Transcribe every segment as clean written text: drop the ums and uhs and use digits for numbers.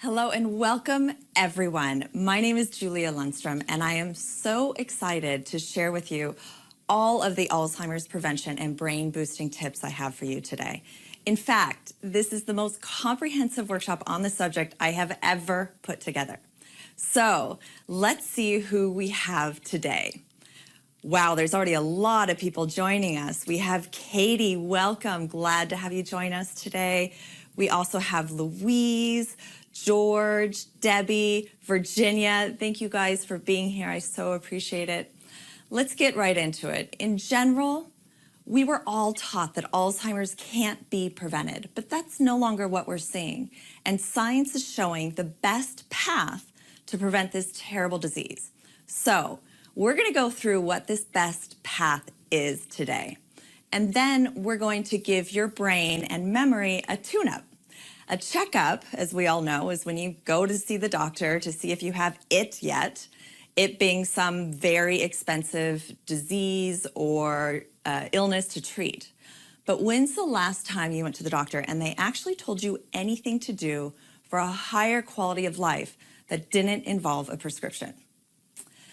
Hello and welcome everyone. My name is Julia Lundstrom and I am so excited to share with you all of the Alzheimer's prevention and brain boosting tips I have for you today. In fact, this is the most comprehensive workshop on the subject I have ever put together. So let's see who we have today. Wow, there's already a lot of people joining us. We have Katie, welcome, glad to have you join us today. We also have Louise, George, Debbie, Virginia. Thank you guys for being here. I so appreciate it. Let's get right into it. In general, we were all taught that Alzheimer's can't be prevented, but that's no longer what we're seeing. And science is showing the best path to prevent this terrible disease. So we're going to go through what this best path is today. And then we're going to give your brain and memory a tune-up. A checkup, as we all know, is when you go to see the doctor to see if you have it yet, it being some very expensive disease or illness to treat. But when's the last time you went to the doctor and they actually told you anything to do for a higher quality of life that didn't involve a prescription?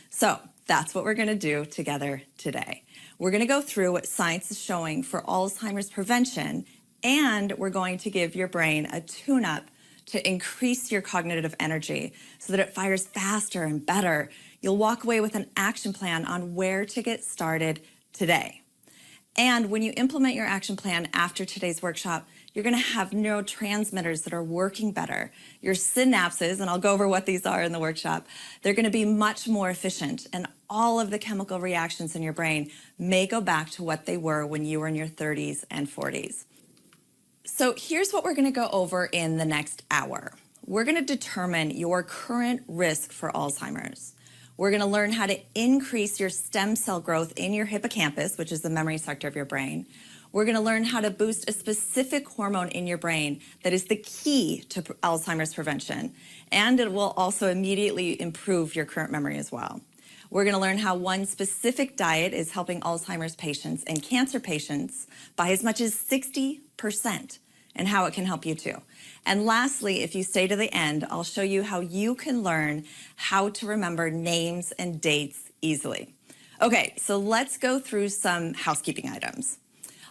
So that's what we're going to do together today. We're going to go through what science is showing for Alzheimer's prevention, and we're going to give your brain a tune-up to increase your cognitive energy so that it fires faster and better. You'll walk away with an action plan on where to get started today. And when you implement your action plan after today's workshop, you're going to have neurotransmitters that are working better. Your synapses, and I'll go over what these are in the workshop, they're going to be much more efficient, and all of the chemical reactions in your brain may go back to what they were when you were in your 30s and 40s. So here's what we're going to go over in the next hour. We're going to determine your current risk for Alzheimer's. We're going to learn how to increase your stem cell growth in your hippocampus, which is the memory sector of your brain. We're going to learn how to boost a specific hormone in your brain that is the key to Alzheimer's prevention, and it will also immediately improve your current memory as well. We're going to learn how one specific diet is helping Alzheimer's patients and cancer patients by as much as 60%, and how it can help you too. And lastly, if you stay to the end, I'll show you how you can learn how to remember names and dates easily. Okay, so let's go through some housekeeping items.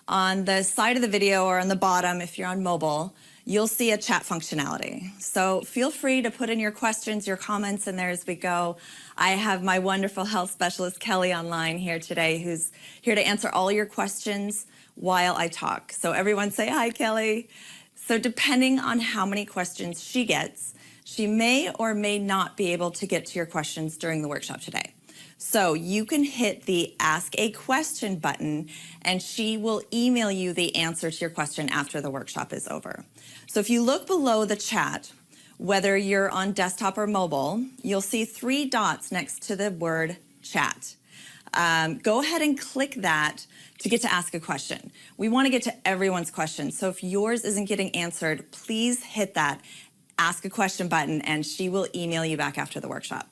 On the side of the video or on the bottom, if you're on mobile, you'll see a chat functionality. So feel free to put in your questions, your comments in there as we go. I have my wonderful health specialist, Kelly, online here today, who's here to answer all your questions while I talk. So everyone say hi, Kelly. So depending on how many questions she gets, she may or may not be able to get to your questions during the workshop today. So you can hit the Ask a Question button and she will email you the answer to your question after the workshop is over. So if you look below the chat, whether you're on desktop or mobile, you'll see 3 dots next to the word chat. Go ahead and click that to get to ask a question. We want to get to everyone's questions. So if yours isn't getting answered, please hit that Ask a Question button and she will email you back after the workshop.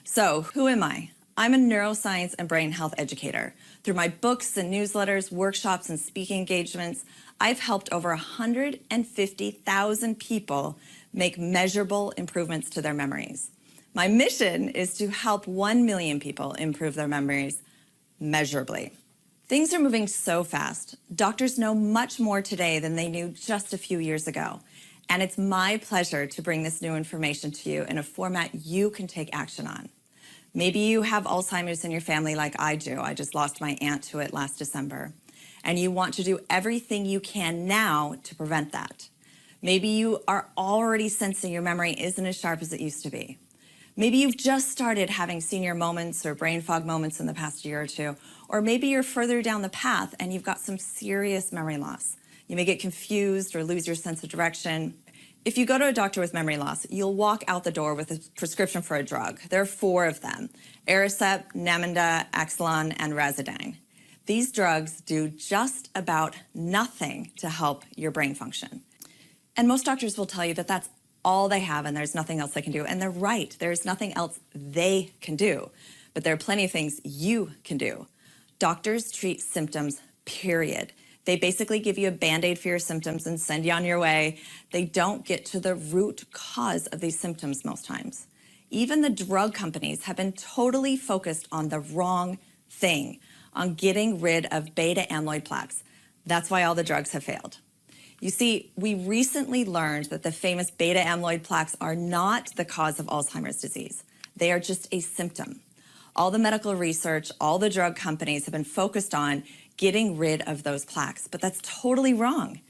So who am I? I'm a neuroscience and brain health educator. Through my books and newsletters, workshops, and speaking engagements, I've helped over 150,000 people make measurable improvements to their memories. My mission is to help 1 million people improve their memories measurably. Things are moving so fast. Doctors know much more today than they knew just a few years ago. And it's my pleasure to bring this new information to you in a format you can take action on. Maybe you have Alzheimer's in your family like I do. I just lost my aunt to it last December. And you want to do everything you can now to prevent that. Maybe you are already sensing your memory isn't as sharp as it used to be. Maybe you've just started having senior moments or brain fog moments in the past year or two. Or maybe you're further down the path and you've got some serious memory loss. You may get confused or lose your sense of direction. If you go to a doctor with memory loss, you'll walk out the door with a prescription for a drug. There are 4 of them: Aricept, Namenda, Axalon, and Razidane. These drugs do just about nothing to help your brain function. And most doctors will tell you that that's all they have and there's nothing else they can do. And they're right, there's nothing else they can do. But there are plenty of things you can do. Doctors treat symptoms, period. They basically give you a Band-Aid for your symptoms and send you on your way. They don't get to the root cause of these symptoms most times. Even the drug companies have been totally focused on the wrong thing, on getting rid of beta amyloid plaques. That's why all the drugs have failed. You see, we recently learned that the famous beta amyloid plaques are not the cause of Alzheimer's disease. They are just a symptom. All the medical research, all the drug companies have been focused on getting rid of those plaques, but that's totally wrong.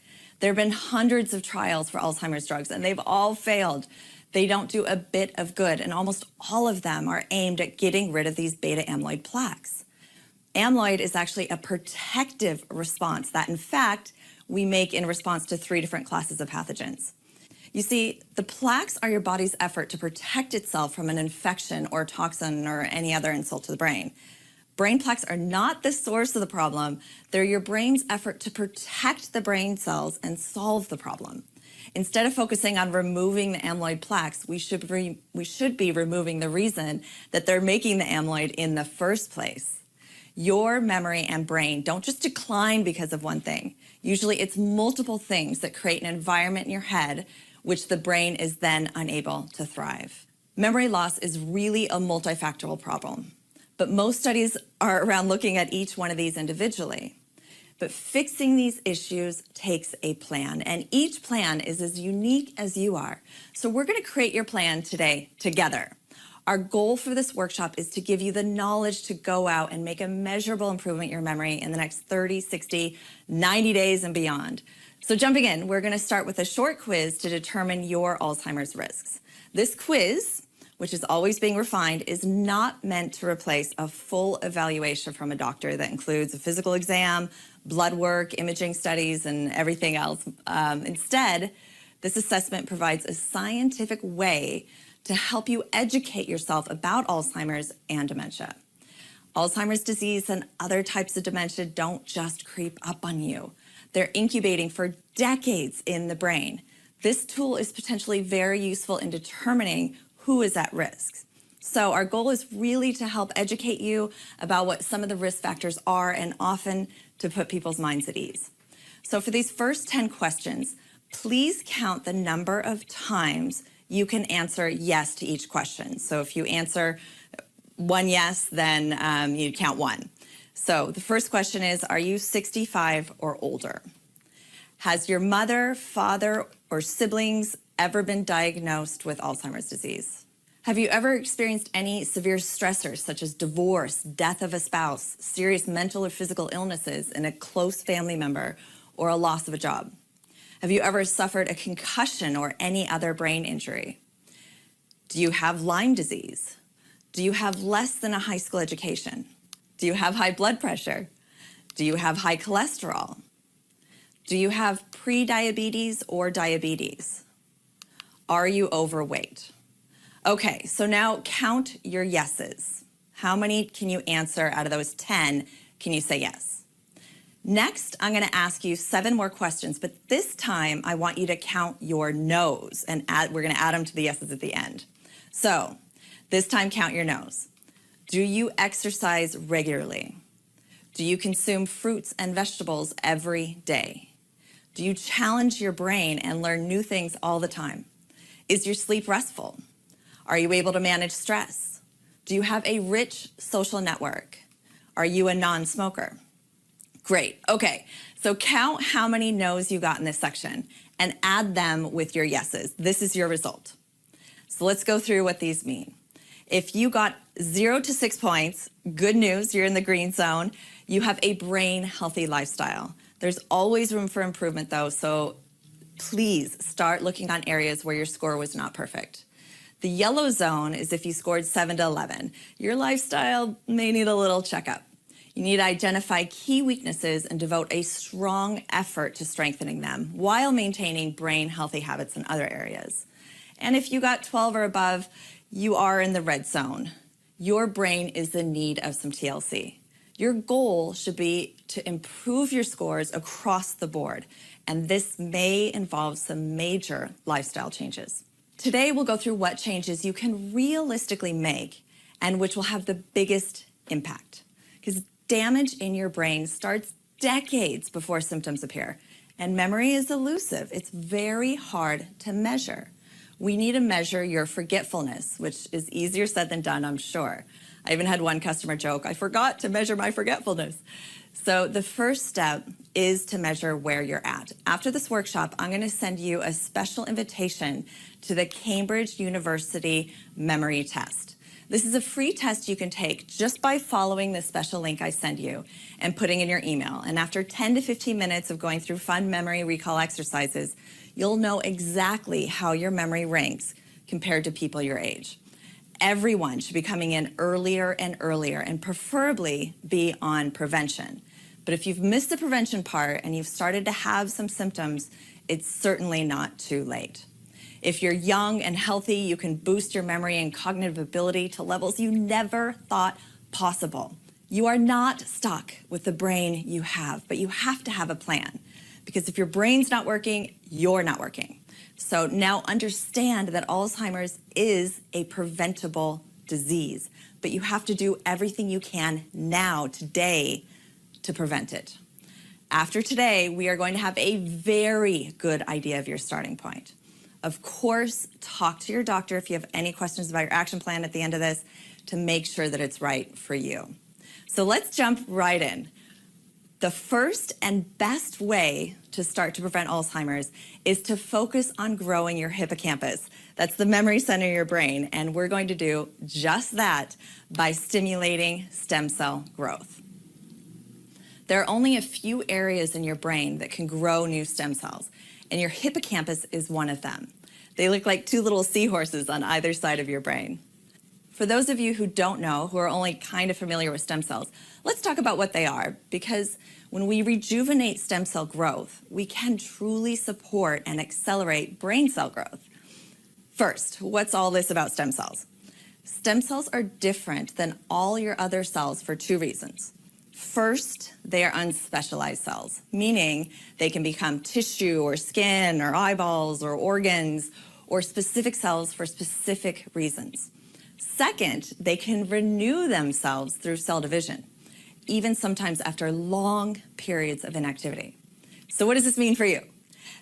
There have been hundreds of trials for Alzheimer's drugs, and they've all failed. They don't do a bit of good, and almost all of them are aimed at getting rid of these beta amyloid plaques. Amyloid is actually a protective response that, in fact, we make in response to 3 different classes of pathogens. You see, the plaques are your body's effort to protect itself from an infection or toxin or any other insult to the brain. Brain plaques are not the source of the problem. They're your brain's effort to protect the brain cells and solve the problem. Instead of focusing on removing the amyloid plaques, we should be removing the reason that they're making the amyloid in the first place. Your memory and brain don't just decline because of one thing. Usually it's multiple things that create an environment in your head which the brain is then unable to thrive. Memory loss is really a multifactorial problem, but most studies are around looking at each one of these individually. But fixing these issues takes a plan, and each plan is as unique as you are. So we're going to create your plan today together. Our goal for this workshop is to give you the knowledge to go out and make a measurable improvement in your memory in the next 30, 60, 90 days and beyond. So jumping in, we're going to start with a short quiz to determine your Alzheimer's risks. This quiz, which is always being refined, is not meant to replace a full evaluation from a doctor that includes a physical exam, blood work, imaging studies, and everything else. Instead, this assessment provides a scientific way to help you educate yourself about Alzheimer's and dementia. Alzheimer's disease and other types of dementia don't just creep up on you. They're incubating for decades in the brain. This tool is potentially very useful in determining who is at risk. So our goal is really to help educate you about what some of the risk factors are and often to put people's minds at ease. So for these first 10 questions, please count the number of times you can answer yes to each question. So if you answer one yes, then you count 1. So the first question is, are you 65 or older? Has your mother, father, or siblings ever been diagnosed with Alzheimer's disease? Have you ever experienced any severe stressors such as divorce, death of a spouse, serious mental or physical illnesses in a close family member, or a loss of a job? Have you ever suffered a concussion or any other brain injury? Do you have Lyme disease? Do you have less than a high school education? Do you have high blood pressure? Do you have high cholesterol? Do you have pre-diabetes or diabetes? Are you overweight? Okay, so now count your yeses. How many can you answer out of those 10 can you say yes? Next, I'm going to ask you 7 more questions, but this time I want you to count your no's, and we're going to add them to the yeses at the end. So this time, count your no's. Do you exercise regularly? Do you consume fruits and vegetables every day? Do you challenge your brain and learn new things all the time? Is your sleep restful? Are you able to manage stress? Do you have a rich social network? Are you a non-smoker? Great. Okay, so count how many no's you got in this section and add them with your yeses. This is your result. So let's go through what these mean. If you got 0 to 6 points, good news, you're in the green zone. You have a brain healthy lifestyle. There's always room for improvement though, so please start looking on areas where your score was not perfect. The yellow zone is if you scored 7 to 11. Your lifestyle may need a little checkup. You need to identify key weaknesses and devote a strong effort to strengthening them while maintaining brain healthy habits in other areas. And if you got 12 or above, you are in the red zone. Your brain is in need of some TLC. Your goal should be to improve your scores across the board, and this may involve some major lifestyle changes. Today, we'll go through what changes you can realistically make and which will have the biggest impact. Because damage in your brain starts decades before symptoms appear. And memory is elusive. It's very hard to measure. We need to measure your forgetfulness, which is easier said than done, I'm sure. I even had one customer joke, I forgot to measure my forgetfulness. So the first step is to measure where you're at. After this workshop, I'm going to send you a special invitation to the Cambridge University Memory Test. This is a free test you can take just by following the special link I send you and putting in your email. And after 10 to 15 minutes of going through fun memory recall exercises, you'll know exactly how your memory ranks compared to people your age. Everyone should be coming in earlier and earlier and preferably be on prevention. But if you've missed the prevention part and you've started to have some symptoms, it's certainly not too late. If you're young and healthy, you can boost your memory and cognitive ability to levels you never thought possible. You are not stuck with the brain you have, but you have to have a plan. Because if your brain's not working, you're not working. So now understand that Alzheimer's is a preventable disease, but you have to do everything you can now, today, to prevent it. After today, we are going to have a very good idea of your starting point. Of course, talk to your doctor if you have any questions about your action plan at the end of this to make sure that it's right for you. So let's jump right in. The first and best way to start to prevent Alzheimer's is to focus on growing your hippocampus. That's the memory center of your brain, and we're going to do just that by stimulating stem cell growth. There are only a few areas in your brain that can grow new stem cells, and your hippocampus is one of them. They look like two little seahorses on either side of your brain. For those of you who don't know, who are only kind of familiar with stem cells, let's talk about what they are, because when we rejuvenate stem cell growth, we can truly support and accelerate brain cell growth. First, what's all this about stem cells? Stem cells are different than all your other cells for two reasons. First, they are unspecialized cells, meaning they can become tissue or skin or eyeballs or organs or specific cells for specific reasons. Second, they can renew themselves through cell division, even sometimes after long periods of inactivity. So what does this mean for you?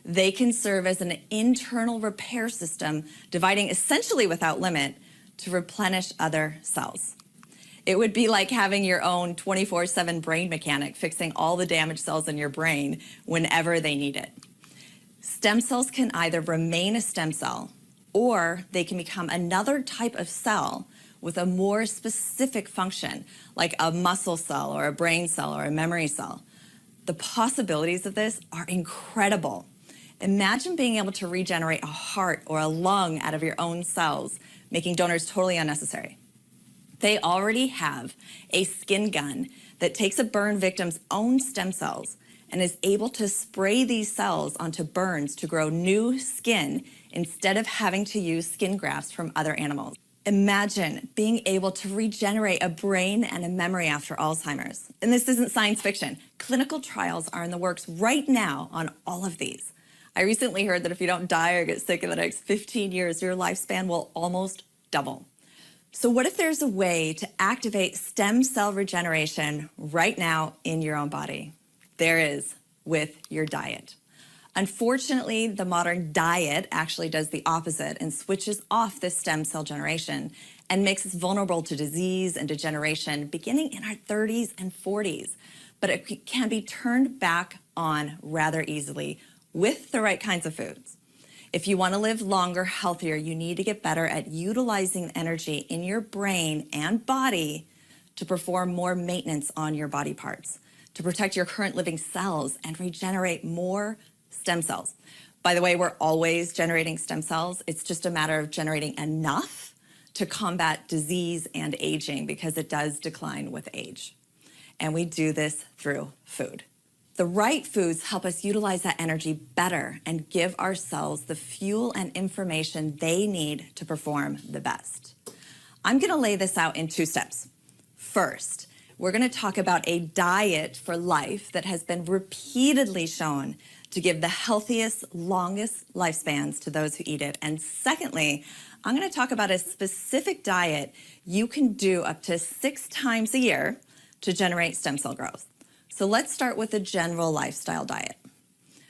They can serve as an internal repair system, dividing essentially without limit to replenish other cells. It would be like having your own 24/7 brain mechanic fixing all the damaged cells in your brain whenever they need it. Stem cells can either remain a stem cell or they can become another type of cell with a more specific function, like a muscle cell or a brain cell or a memory cell. The possibilities of this are incredible. Imagine being able to regenerate a heart or a lung out of your own cells, making donors totally unnecessary. They already have a skin gun that takes a burn victim's own stem cells and is able to spray these cells onto burns to grow new skin instead of having to use skin grafts from other animals. Imagine being able to regenerate a brain and a memory after Alzheimer's. And this isn't science fiction. Clinical trials are in the works right now on all of these. I recently heard that if you don't die or get sick in the next 15 years, your lifespan will almost double. So what if there's a way to activate stem cell regeneration right now in your own body? There is, with your diet. Unfortunately, the modern diet actually does the opposite and switches off this stem cell generation and makes us vulnerable to disease and degeneration beginning in our 30s and 40s. But it can be turned back on rather easily with the right kinds of foods. If you want to live longer, healthier, you need to get better at utilizing energy in your brain and body to perform more maintenance on your body parts, to protect your current living cells and regenerate more stem cells. By the way, we're always generating stem cells. It's just a matter of generating enough to combat disease and aging because it does decline with age. And we do this through food. The right foods help us utilize that energy better and give our cells the fuel and information they need to perform the best. I'm going to lay this out in 2 steps. First, we're going to talk about a diet for life that has been repeatedly shown to give the healthiest, longest lifespans to those who eat it. And secondly, I'm going to talk about a specific diet you can do up to 6 times a year to generate stem cell growth. So let's start with a general lifestyle diet.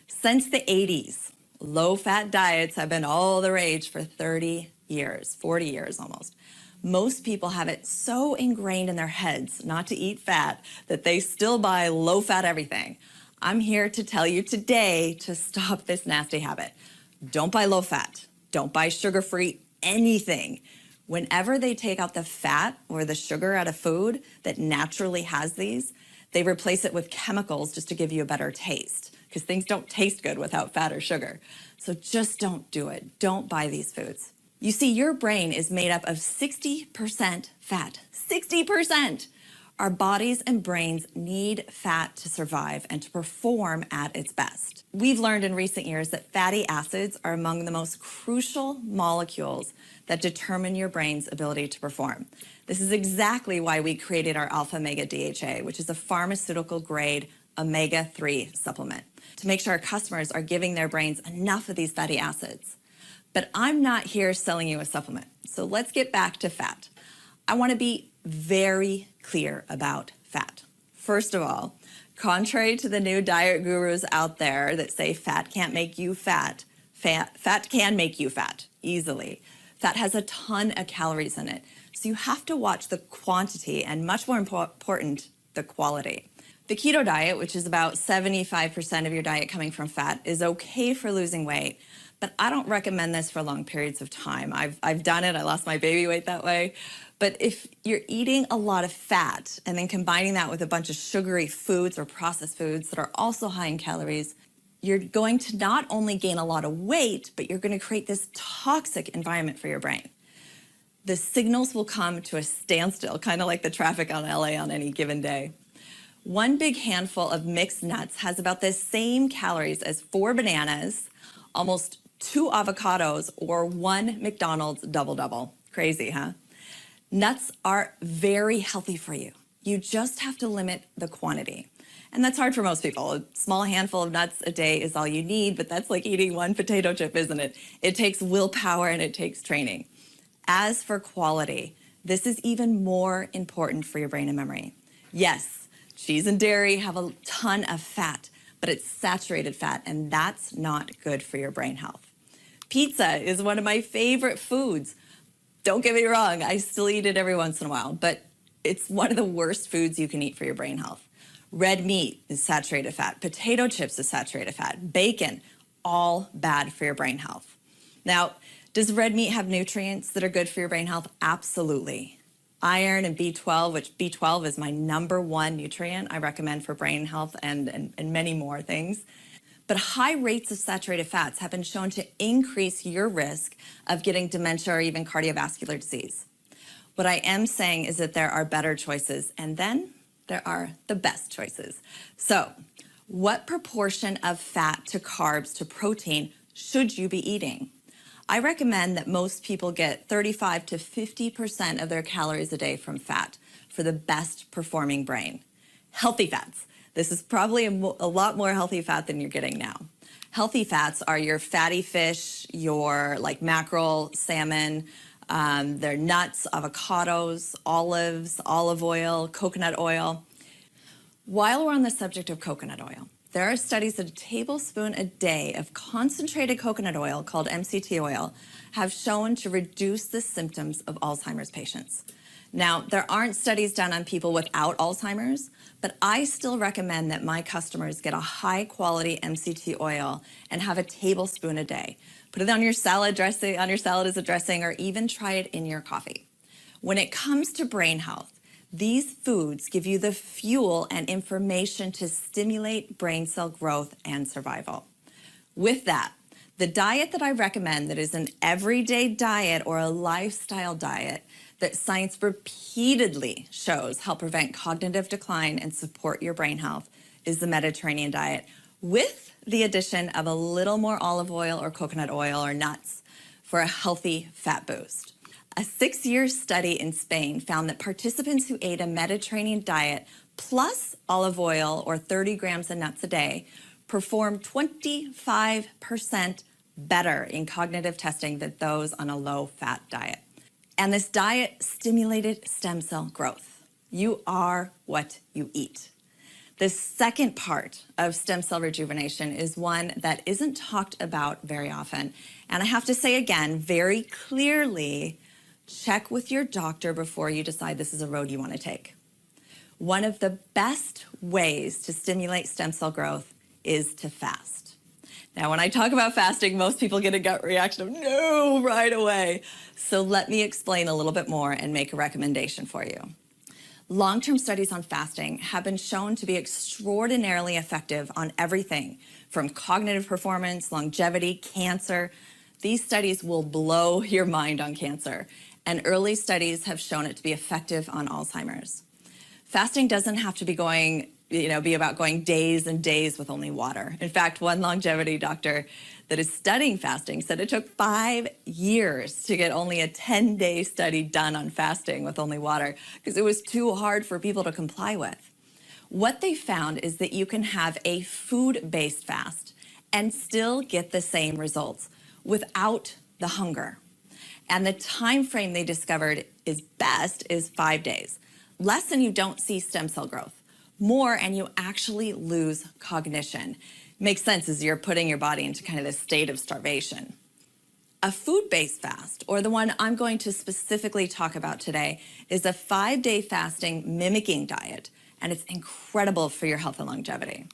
Since the 80s, low-fat diets have been all the rage for 30 years, 40 years almost. Most people have it so ingrained in their heads not to eat fat that they still buy low-fat everything. I'm here to tell you today to stop this nasty habit. Don't buy low-fat. Don't buy sugar-free anything. Whenever they take out the fat or the sugar out of food that naturally has these, they replace it with chemicals just to give you a better taste, because things don't taste good without fat or sugar. So just don't do it. Don't buy these foods. You see, your brain is made up of 60% fat. 60%! Our bodies and brains need fat to survive and to perform at its best. We've learned in recent years that fatty acids are among the most crucial molecules that determine your brain's ability to perform. This is exactly why we created our alpha-mega DHA, which is a pharmaceutical-grade omega-3 supplement, to make sure our customers are giving their brains enough of these fatty acids. But I'm not here selling you a supplement, so let's get back to fat. I want to be very clear about fat. First of all, contrary to the new diet gurus out there that say fat can't make you fat, fat can make you fat easily. Fat has a ton of calories in it, so you have to watch the quantity and, much more important, the quality. The keto diet, which is about 75% of your diet coming from fat, is okay for losing weight, but I don't recommend this for long periods of time. I've done it. I lost my baby weight that way. But if you're eating a lot of fat and then combining that with a bunch of sugary foods or processed foods that are also high in calories, you're going to not only gain a lot of weight, but you're going to create this toxic environment for your brain. The signals will come to a standstill, kind of like the traffic on LA on any given day. One big handful of mixed nuts has about the same calories as 4 bananas, almost 2 avocados, or 1 McDonald's double-double. Crazy, huh? Nuts are very healthy for you. You just have to limit the quantity. And that's hard for most people. A small handful of nuts a day is all you need, but that's like eating 1 potato chip, isn't it? It takes willpower and it takes training. As for quality, this is even more important for your brain and memory. Yes, cheese and dairy have a ton of fat, but it's saturated fat, and that's not good for your brain health. Pizza is one of my favorite foods. Don't get me wrong, I still eat it every once in a while, but it's one of the worst foods you can eat for your brain health. Red meat is saturated fat. Potato chips is saturated fat. Bacon, all bad for your brain health. Now, does red meat have nutrients that are good for your brain health? Absolutely. Iron and B12, which B12 is my #1 nutrient I recommend for brain health and many more things. But high rates of saturated fats have been shown to increase your risk of getting dementia or even cardiovascular disease. What I am saying is that there are better choices, and then there are the best choices. So, what proportion of fat to carbs to protein should you be eating? I recommend that most people get 35 to 50% of their calories a day from fat for the best performing brain. Healthy fats. This is probably a lot more healthy fat than you're getting now. Healthy fats are your fatty fish, your like mackerel, salmon, they're nuts, avocados, olives, olive oil, coconut oil. While we're on the subject of coconut oil, there are studies that a tablespoon a day of concentrated coconut oil, called MCT oil, have shown to reduce the symptoms of Alzheimer's patients. Now, there aren't studies done on people without Alzheimer's, but I still recommend that my customers get a high-quality MCT oil and have a tablespoon a day. Put it on your salad dressing, on your salad as a dressing, or even try it in your coffee. When it comes to brain health, these foods give you the fuel and information to stimulate brain cell growth and survival. With that, the diet that I recommend that is an everyday diet or a lifestyle diet that science repeatedly shows help prevent cognitive decline and support your brain health is the Mediterranean diet, with the addition of a little more olive oil or coconut oil or nuts for a healthy fat boost. A 6-year study in Spain found that participants who ate a Mediterranean diet plus olive oil or 30 grams of nuts a day performed 25% better in cognitive testing than those on a low-fat diet. And this diet stimulated stem cell growth. You are what you eat. The second part of stem cell rejuvenation is one that isn't talked about very often. And I have to say again, very clearly, check with your doctor before you decide this is a road you want to take. One of the best ways to stimulate stem cell growth is to fast. Now, when I talk about fasting, most people get a gut reaction of no right away. So let me explain a little bit more and make a recommendation for you. Long-term studies on fasting have been shown to be extraordinarily effective on everything from cognitive performance, longevity, cancer. These studies will blow your mind on cancer, and early studies have shown it to be effective on Alzheimer's. Fasting doesn't have to be about going days and days with only water. In fact, one longevity doctor that is studying fasting said it took 5 years to get only a 10-day study done on fasting with only water because it was too hard for people to comply with. What they found is that you can have a food-based fast and still get the same results without the hunger. And the time frame they discovered is best is 5 days. Less and you don't see stem cell growth. More and you actually lose cognition. Makes sense as you're putting your body into kind of this state of starvation. A food-based fast, or the one I'm going to specifically talk about today, is a 5-day fasting mimicking diet, and it's incredible for your health and longevity.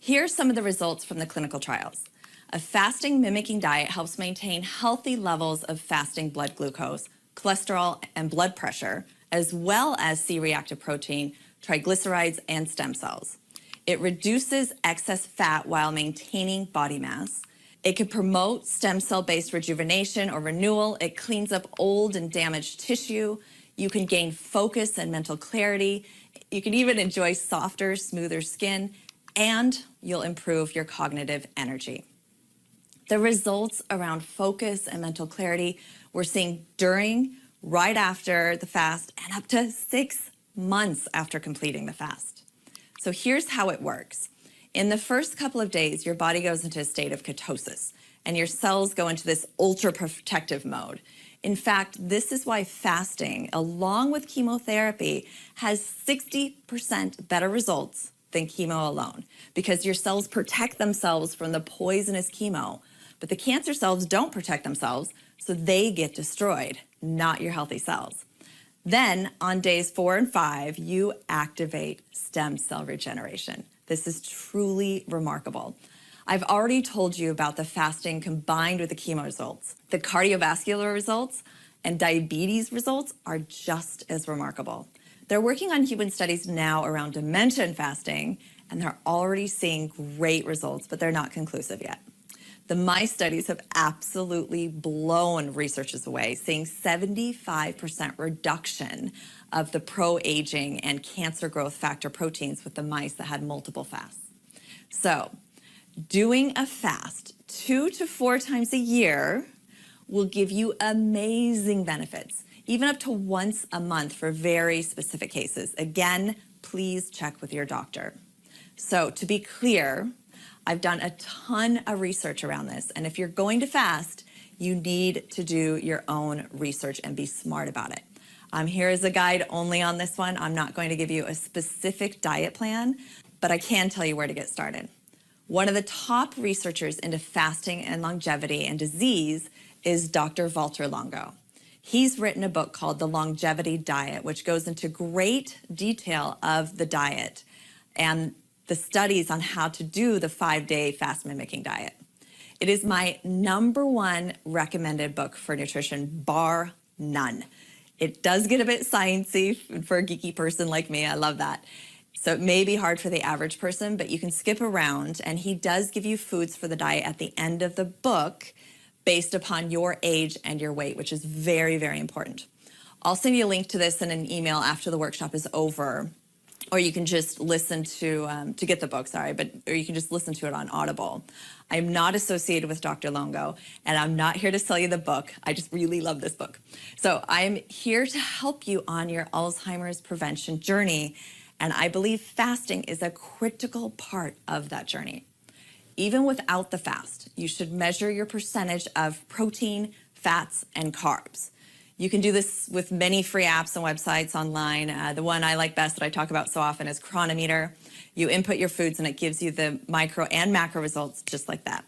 Here are some of the results from the clinical trials. A fasting mimicking diet helps maintain healthy levels of fasting blood glucose, cholesterol, and blood pressure, as well as C-reactive protein, triglycerides, and stem cells. It reduces excess fat while maintaining body mass. It can promote stem cell-based rejuvenation or renewal. It cleans up old and damaged tissue. You can gain focus and mental clarity. You can even enjoy softer, smoother skin, and you'll improve your cognitive energy. The results around focus and mental clarity we're seeing during, right after the fast, and up to 6 months after completing the fast. So here's how it works. In the first couple of days, your body goes into a state of ketosis, and your cells go into this ultra-protective mode. In fact, this is why fasting, along with chemotherapy, has 60% better results than chemo alone, because your cells protect themselves from the poisonous chemo, but the cancer cells don't protect themselves, so they get destroyed, not your healthy cells. Then, on days 4 and 5, you activate stem cell regeneration. This is truly remarkable. I've already told you about the fasting combined with the chemo results. The cardiovascular results and diabetes results are just as remarkable. They're working on human studies now around dementia and fasting, and they're already seeing great results, but they're not conclusive yet. The mice studies have absolutely blown researchers away, seeing 75% reduction of the pro-aging and cancer growth factor proteins with the mice that had multiple fasts. So, doing a fast 2 to 4 times a year will give you amazing benefits, even up to once a month for very specific cases. Again, please check with your doctor. So, to be clear, I've done a ton of research around this, and if you're going to fast, you need to do your own research and be smart about it. I'm here as a guide only on this one. I'm not going to give you a specific diet plan, but I can tell you where to get started. One of the top researchers into fasting and longevity and disease is Dr. Valter Longo. He's written a book called The Longevity Diet, which goes into great detail of the diet and the studies on how to do the 5-day fast mimicking diet. It is my #1 recommended book for nutrition, bar none. It does get a bit sciencey for a geeky person like me. I love that. So it may be hard for the average person, but you can skip around, and he does give you foods for the diet at the end of the book based upon your age and your weight, which is very, very important. I'll send you a link to this in an email after the workshop is over. Or you can just listen to get the book, or you can just listen to it on Audible. I'm not associated with Dr. Longo, and I'm not here to sell you the book. I just really love this book. So I'm here to help you on your Alzheimer's prevention journey, and I believe fasting is a critical part of that journey. Even without the fast, you should measure your percentage of protein, fats, and carbs. You can do this with many free apps and websites online. The one I like best that I talk about so often is Chronometer. You input your foods and it gives you the micro and macro results just like that.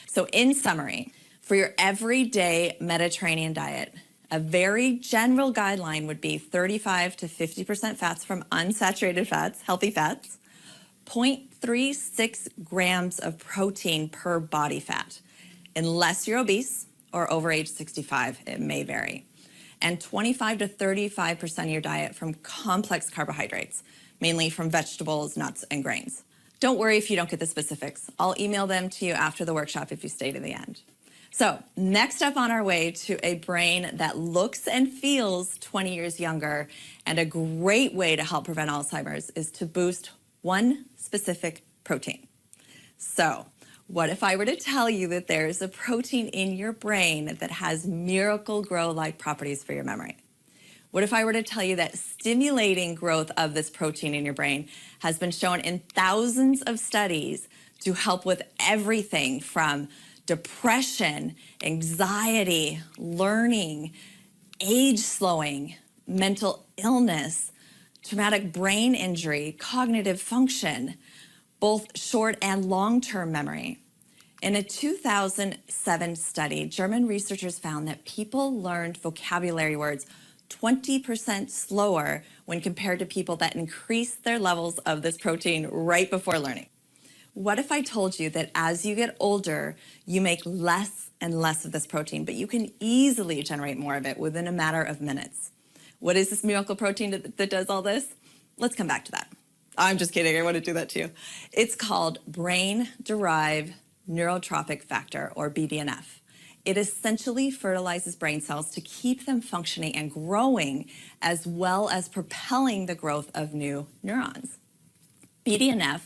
So in summary, for your everyday Mediterranean diet, a very general guideline would be 35 to 50% fats from unsaturated fats, healthy fats, 0.36 grams of protein per body fat. Unless you're obese or over age 65, it may vary. And 25 to 35% of your diet from complex carbohydrates, mainly from vegetables, nuts, and grains. Don't worry if you don't get the specifics. I'll email them to you after the workshop if you stay to the end. So next up on our way to a brain that looks and feels 20 years younger, and a great way to help prevent Alzheimer's is to boost one specific protein. So what if I were to tell you that there's a protein in your brain that has miracle grow-like properties for your memory? What if I were to tell you that stimulating growth of this protein in your brain has been shown in thousands of studies to help with everything from depression, anxiety, learning, age slowing, mental illness, traumatic brain injury, cognitive function, both short and long-term memory? In a 2007 study, German researchers found that people learned vocabulary words 20% slower when compared to people that increased their levels of this protein right before learning. What if I told you that as you get older, you make less and less of this protein, but you can easily generate more of it within a matter of minutes? What is this miracle protein that does all this? Let's come back to that. I'm just kidding, I want to do that too. It's called brain-derived neurotrophic factor, or BDNF. It essentially fertilizes brain cells to keep them functioning and growing, as well as propelling the growth of new neurons. BDNF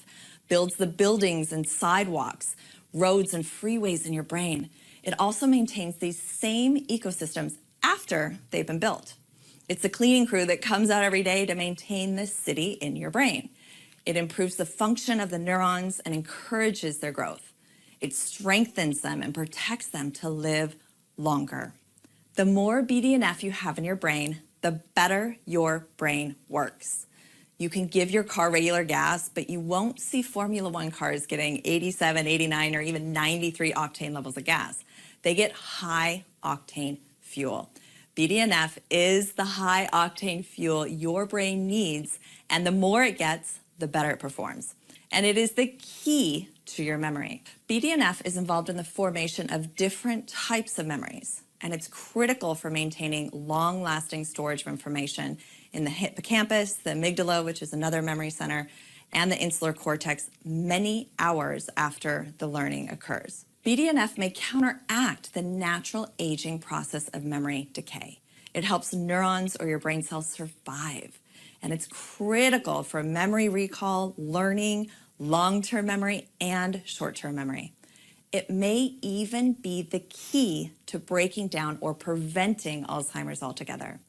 builds the buildings and sidewalks, roads and freeways in your brain. It also maintains these same ecosystems after they've been built. It's the cleaning crew that comes out every day to maintain the city in your brain. It improves the function of the neurons and encourages their growth. It strengthens them and protects them to live longer. The more BDNF you have in your brain, the better your brain works. You can give your car regular gas, but you won't see Formula One cars getting 87, 89, or even 93 octane levels of gas. They get high octane fuel. BDNF is the high octane fuel your brain needs, and the more it gets, the better it performs. And it is the key to your memory. BDNF is involved in the formation of different types of memories, and it's critical for maintaining long-lasting storage of information in the hippocampus, the amygdala, which is another memory center, and the insular cortex many hours after the learning occurs. BDNF may counteract the natural aging process of memory decay. It helps neurons or your brain cells survive, and it's critical for memory recall, learning, long-term memory, and short-term memory. It may even be the key to breaking down or preventing Alzheimer's altogether.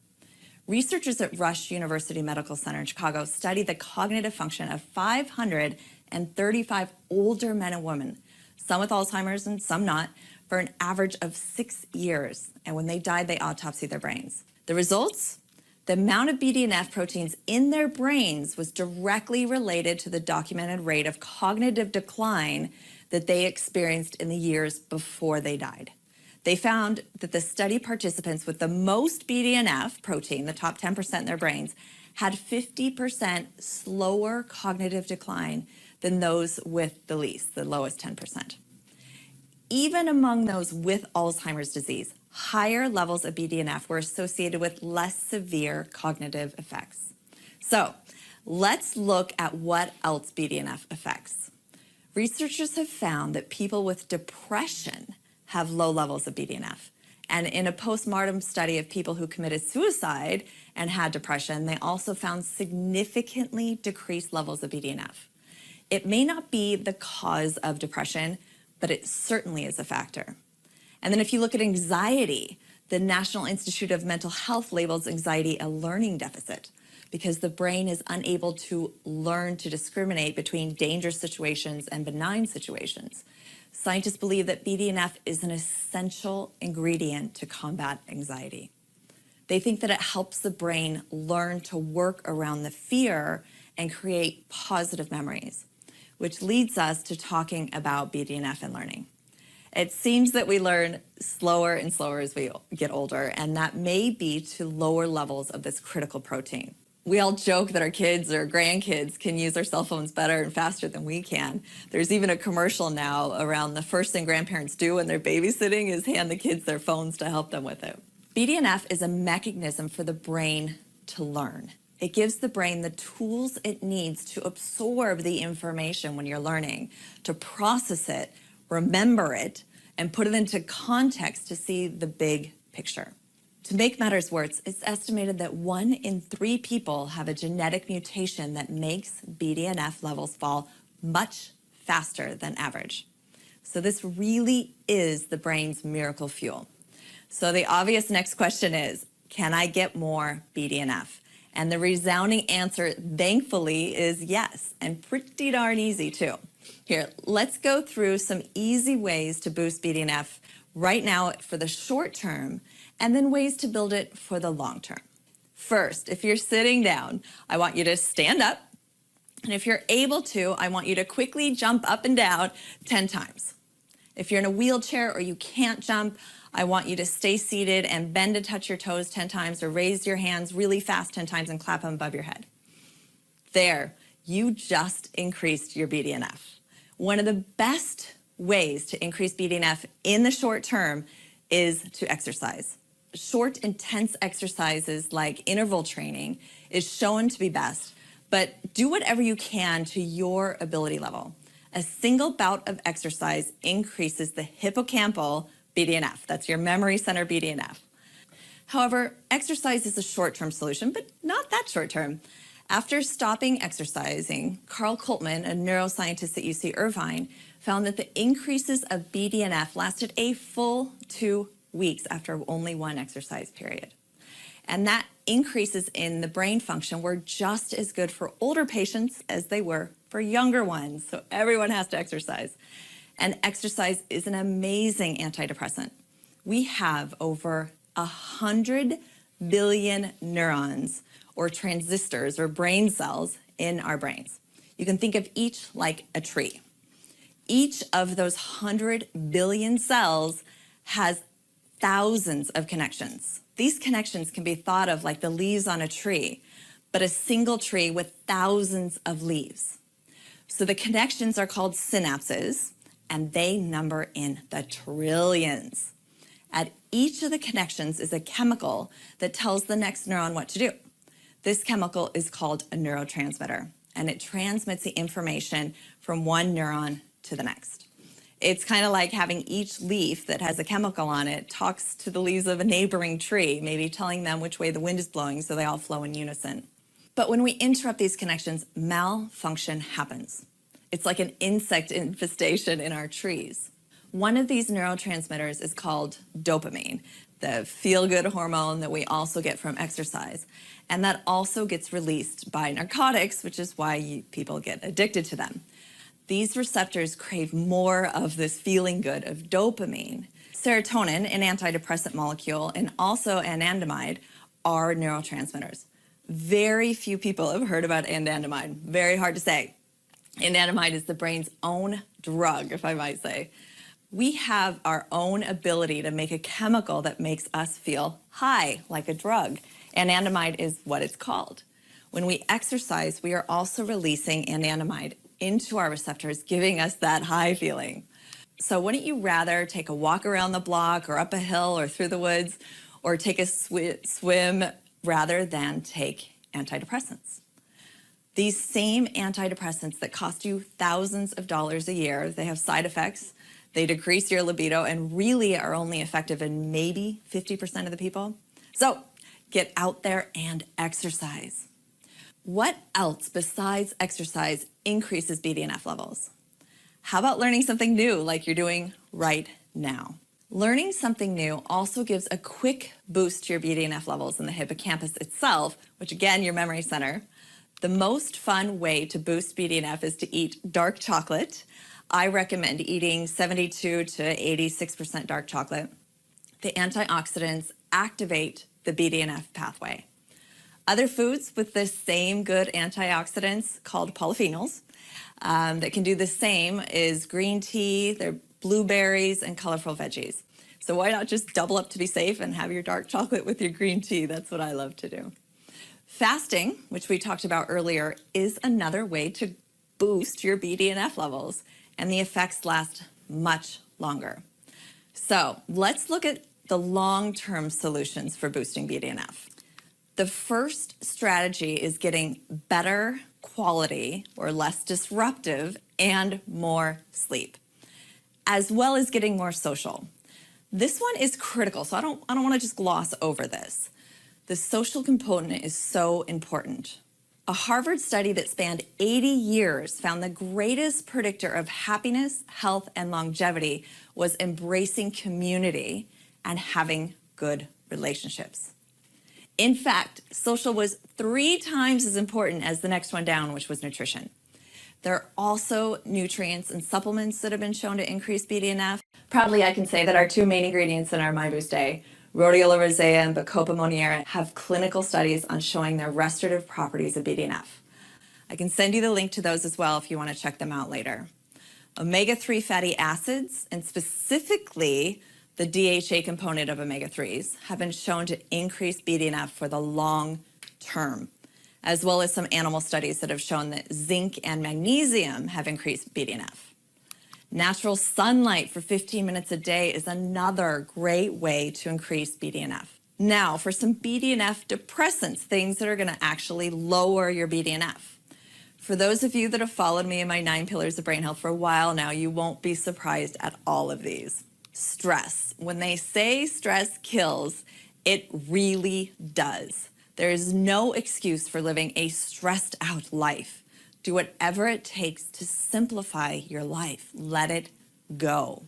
Researchers at Rush University Medical Center in Chicago studied the cognitive function of 535 older men and women, some with Alzheimer's and some not, for an average of 6 years. And when they died, they autopsied their brains. The results? The amount of BDNF proteins in their brains was directly related to the documented rate of cognitive decline that they experienced in the years before they died. They found that the study participants with the most BDNF protein, the top 10% in their brains, had 50% slower cognitive decline than those with the least, the lowest 10%. Even among those with Alzheimer's disease, higher levels of BDNF were associated with less severe cognitive effects. So let's look at what else BDNF affects. Researchers have found that people with depression have low levels of BDNF. And in a postmortem study of people who committed suicide and had depression, they also found significantly decreased levels of BDNF. It may not be the cause of depression, but it certainly is a factor. And then if you look at anxiety, the National Institute of Mental Health labels anxiety a learning deficit because the brain is unable to learn to discriminate between dangerous situations and benign situations. Scientists believe that BDNF is an essential ingredient to combat anxiety. They think that it helps the brain learn to work around the fear and create positive memories, which leads us to talking about BDNF and learning. It seems that we learn slower and slower as we get older, and that may be to lower levels of this critical protein. We all joke that our kids or grandkids can use their cell phones better and faster than we can. There's even a commercial now around the first thing grandparents do when they're babysitting is hand the kids their phones to help them with it. BDNF is a mechanism for the brain to learn. It gives the brain the tools it needs to absorb the information when you're learning, to process it, remember it, and put it into context to see the big picture. To make matters worse, it's estimated that 1 in 3 people have a genetic mutation that makes BDNF levels fall much faster than average. So this really is the brain's miracle fuel. So the obvious next question is, can I get more BDNF? And the resounding answer, thankfully, is yes, and pretty darn easy too. Here, let's go through some easy ways to boost BDNF right now for the short term, and then ways to build it for the long term. First, if you're sitting down, I want you to stand up, and if you're able to, I want you to quickly jump up and down 10 times. If you're in a wheelchair or you can't jump, I want you to stay seated and bend to touch your toes 10 times, or raise your hands really fast 10 times and clap them above your head. There, you just increased your BDNF. One of the best ways to increase BDNF in the short term is to exercise. Short, intense exercises like interval training is shown to be best, but do whatever you can to your ability level. A single bout of exercise increases the hippocampal BDNF. That's your memory center BDNF. However, exercise is a short-term solution, but not that short-term. After stopping exercising, Carl Coltman, a neuroscientist at UC Irvine, found that the increases of BDNF lasted a full 2 weeks after only 1 exercise period. And that increases in the brain function were just as good for older patients as they were for younger ones. So everyone has to exercise. And exercise is an amazing antidepressant. We have over 100 billion neurons or transistors or brain cells in our brains. You can think of each like a tree. Each of those 100 billion cells has thousands of connections. These connections can be thought of like the leaves on a tree, but a single tree with thousands of leaves. So the connections are called synapses, and they number in the trillions. At each of the connections is a chemical that tells the next neuron what to do. This chemical is called a neurotransmitter, and it transmits the information from one neuron to the next. It's kind of like having each leaf that has a chemical on it talks to the leaves of a neighboring tree, maybe telling them which way the wind is blowing so they all flow in unison. But when we interrupt these connections, malfunction happens. It's like an insect infestation in our trees. One of these neurotransmitters is called dopamine, the feel-good hormone that we also get from exercise. And that also gets released by narcotics, which is why people get addicted to them. These receptors crave more of this feeling good of dopamine. Serotonin, an antidepressant molecule, and also anandamide are neurotransmitters. Very few people have heard about anandamide. Very hard to say. Anandamide is the brain's own drug, if I might say. We have our own ability to make a chemical that makes us feel high, like a drug. Anandamide is what it's called. When we exercise, we are also releasing anandamide into our receptors, giving us that high feeling. So wouldn't you rather take a walk around the block or up a hill or through the woods or take a swim rather than take antidepressants? These same antidepressants that cost you thousands of dollars a year, they have side effects, they decrease your libido, and really are only effective in maybe 50% of the people. So get out there and exercise. What else besides exercise increases BDNF levels? How about learning something new like you're doing right now? Learning something new also gives a quick boost to your BDNF levels in the hippocampus itself, which again, your memory center. The most fun way to boost BDNF is to eat dark chocolate. I recommend eating 72 to 86% dark chocolate. The antioxidants activate the BDNF pathway. Other foods with the same good antioxidants called polyphenols that can do the same is green tea, they're blueberries, and colorful veggies. So why not just double up to be safe and have your dark chocolate with your green tea? That's what I love to do. Fasting, which we talked about earlier, is another way to boost your BDNF levels, and the effects last much longer. So let's look at the long-term solutions for boosting BDNF. The first strategy is getting better quality or less disruptive and more sleep, as well as getting more social. This one is critical, so I don't want to just gloss over this. The social component is so important. A Harvard study that spanned 80 years found the greatest predictor of happiness, health, and longevity was embracing community and having good relationships. In fact, social was 3 times as important as the next one down, which was nutrition. There are also nutrients and supplements that have been shown to increase BDNF. Proudly, I can say that our 2 main ingredients in our My Boost Day, rhodiola rosea and bacopa monnieri, have clinical studies on showing their restorative properties of BDNF. I can send you the link to those as well if you want to check them out later. Omega-3 fatty acids, and specifically the DHA component of omega-3s, have been shown to increase BDNF for the long term, as well as some animal studies that have shown that zinc and magnesium have increased BDNF. Natural sunlight for 15 minutes a day is another great way to increase BDNF. Now, for some BDNF depressants, things that are going to actually lower your BDNF. For those of you that have followed me in my 9 pillars of brain health for a while now, you won't be surprised at all of these. Stress. When they say stress kills, it really does. There is no excuse for living a stressed out life. Do whatever it takes to simplify your life. Let it go.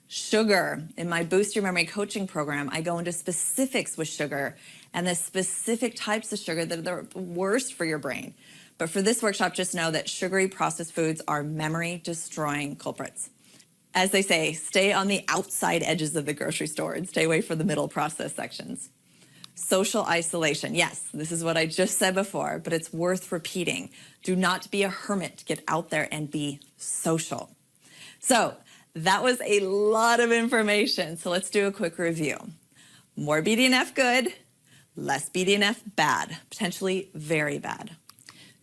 Sugar. In my Boost Your Memory coaching program, I go into specifics with sugar and the specific types of sugar that are the worst for your brain. But for this workshop, just know that sugary processed foods are memory-destroying culprits. As they say, stay on the outside edges of the grocery store and stay away from the middle processed sections. Social isolation. Yes, this is what I just said before, but it's worth repeating. Do not be a hermit. Get out there and be social. So that was a lot of information. So let's do a quick review. More BDNF good, less BDNF bad, potentially very bad.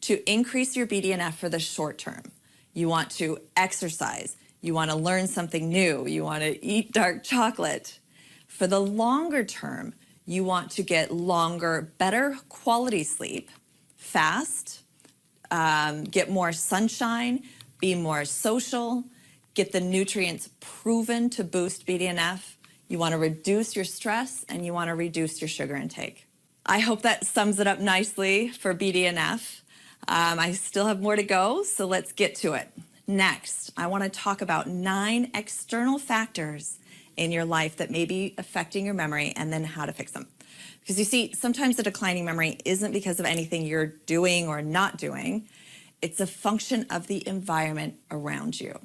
To increase your BDNF for the short term, you want to exercise, you want to learn something new, you want to eat dark chocolate. For the longer term, you want to get longer, better quality sleep, fast, get more sunshine, be more social, get the nutrients proven to boost BDNF. You want to reduce your stress and you want to reduce your sugar intake. I hope that sums it up nicely for BDNF. I still have more to go, so let's get to it. Next, I want to talk about 9 external factors in your life that may be affecting your memory and then how to fix them. Because you see, sometimes the declining memory isn't because of anything you're doing or not doing. It's a function of the environment around you.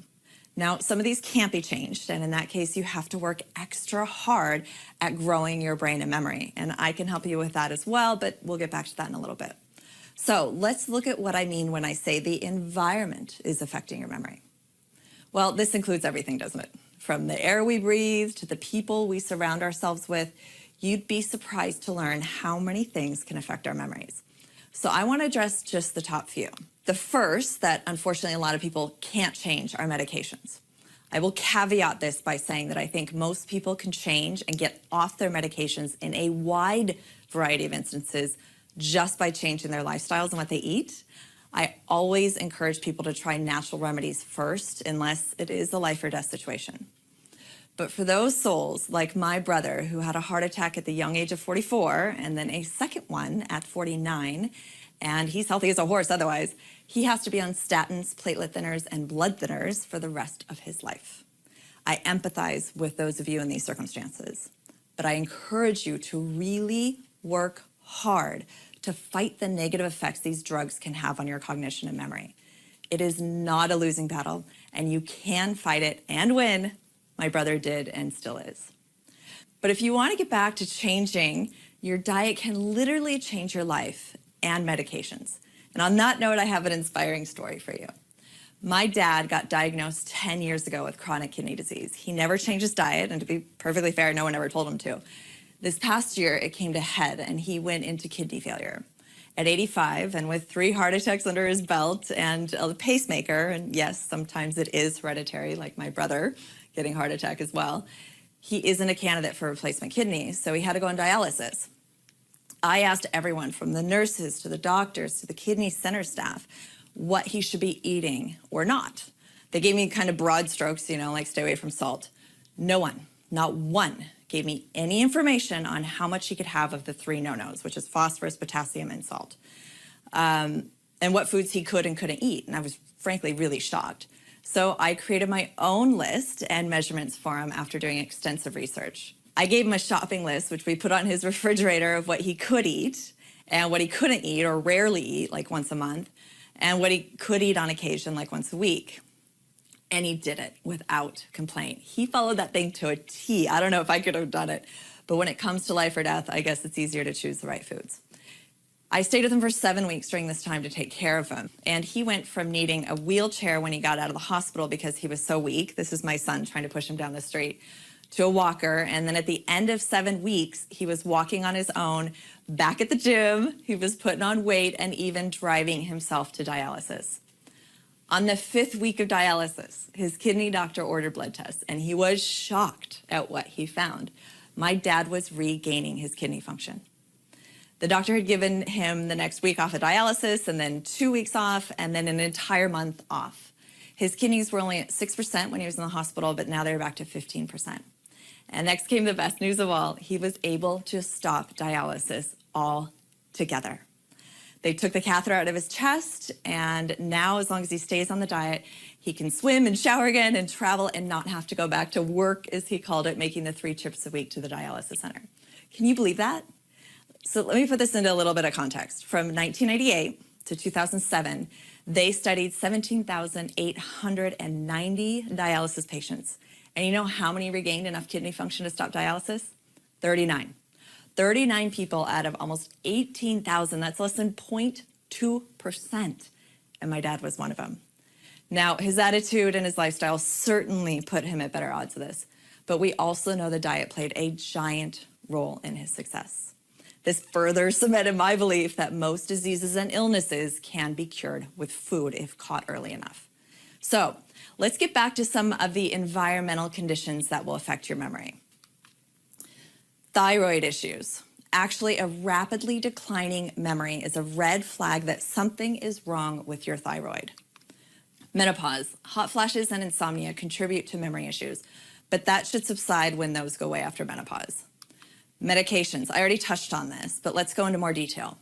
Now, some of these can't be changed, and in that case, you have to work extra hard at growing your brain and memory. And I can help you with that as well, but we'll get back to that in a little bit. So let's look at what I mean when I say the environment is affecting your memory. Well, this includes everything, doesn't it? From the air we breathe to the people we surround ourselves with. You'd be surprised to learn how many things can affect our memories. So I want to address just the top few. The first, that unfortunately a lot of people can't change, are medications. I will caveat this by saying that I think most people can change and get off their medications in a wide variety of instances just by changing their lifestyles and what they eat. I always encourage people to try natural remedies first, unless it is a life or death situation. But for those souls, like my brother, who had a heart attack at the young age of 44, and then a second one at 49, and he's healthy as a horse otherwise, he has to be on statins, platelet thinners, and blood thinners for the rest of his life. I empathize with those of you in these circumstances, but I encourage you to really work hard to fight the negative effects these drugs can have on your cognition and memory. It is not a losing battle, and you can fight it and win. My brother did and still is. But if you want to get back to changing Your diet can literally change your life and medications. And on that note, I have an inspiring story for you. My dad got diagnosed 10 years ago with chronic kidney disease. He never changed his diet, and to be perfectly fair, no one ever told him to. This past year, it came to head, and he went into kidney failure. At 85, and with 3 heart attacks under his belt and a pacemaker, and yes, sometimes it is hereditary, like my brother getting a heart attack as well, he isn't a candidate for replacement kidneys, so he had to go on dialysis. I asked everyone from the nurses to the doctors to the kidney center staff what he should be eating or not. They gave me kind of broad strokes, like stay away from salt. No one, not one, gave me any information on how much he could have of the 3 no-nos, which is phosphorus, potassium, and salt, and what foods he could and couldn't eat. And I was frankly really shocked. So I created my own list and measurements for him after doing extensive research. I gave him a shopping list, which we put on his refrigerator, of what he could eat and what he couldn't eat or rarely eat, like once a month, and what he could eat on occasion, like once a week. And he did it without complaint. He followed that thing to a T. I don't know if I could have done it, but when it comes to life or death, I guess it's easier to choose the right foods. I stayed with him for 7 weeks during this time to take care of him. And he went from needing a wheelchair when he got out of the hospital because he was so weak. This is my son trying to push him down the street, to a walker. And then at the end of 7 weeks, he was walking on his own, back at the gym. He was putting on weight and even driving himself to dialysis. On the 5th week of dialysis, his kidney doctor ordered blood tests, and he was shocked at what he found. My dad was regaining his kidney function. The doctor had given him the next week off of dialysis, and then 2 weeks off, and then an entire month off. His kidneys were only at 6% when he was in the hospital, but now they're back to 15%. And next came the best news of all. He was able to stop dialysis altogether. They took the catheter out of his chest, and now, as long as he stays on the diet, he can swim and shower again and travel and not have to go back to work, as he called it, making the 3 trips a week to the dialysis center. Can you believe that? So let me put this into a little bit of context. From 1998 to 2007, they studied 17,890 dialysis patients. And you know how many regained enough kidney function to stop dialysis? 39. 39 people out of almost 18,000. That's less than 0.2%. And my dad was one of them. Now, his attitude and his lifestyle certainly put him at better odds of this. But we also know the diet played a giant role in his success. This further cemented my belief that most diseases and illnesses can be cured with food if caught early enough. So let's get back to some of the environmental conditions that will affect your memory. Thyroid issues. Actually, a rapidly declining memory is a red flag that something is wrong with your thyroid. Menopause. Hot flashes and insomnia contribute to memory issues, but that should subside when those go away after menopause. Medications. I already touched on this, but let's go into more detail.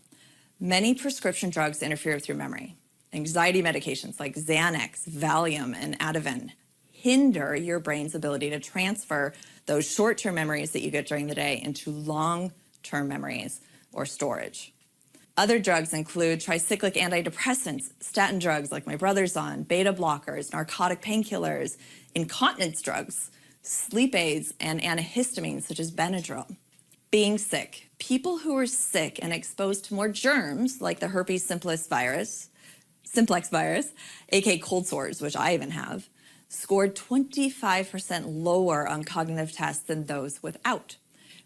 Many prescription drugs interfere with your memory. Anxiety medications like Xanax, Valium, and Ativan hinder your brain's ability to transfer those short-term memories that you get during the day into long-term memories or storage. Other drugs include tricyclic antidepressants, statin drugs like my brother's on, beta blockers, narcotic painkillers, incontinence drugs, sleep aids, and antihistamines such as Benadryl. Being sick. People who are sick and exposed to more germs like the herpes simplex virus, aka cold sores, which I even have, scored 25% lower on cognitive tests than those without.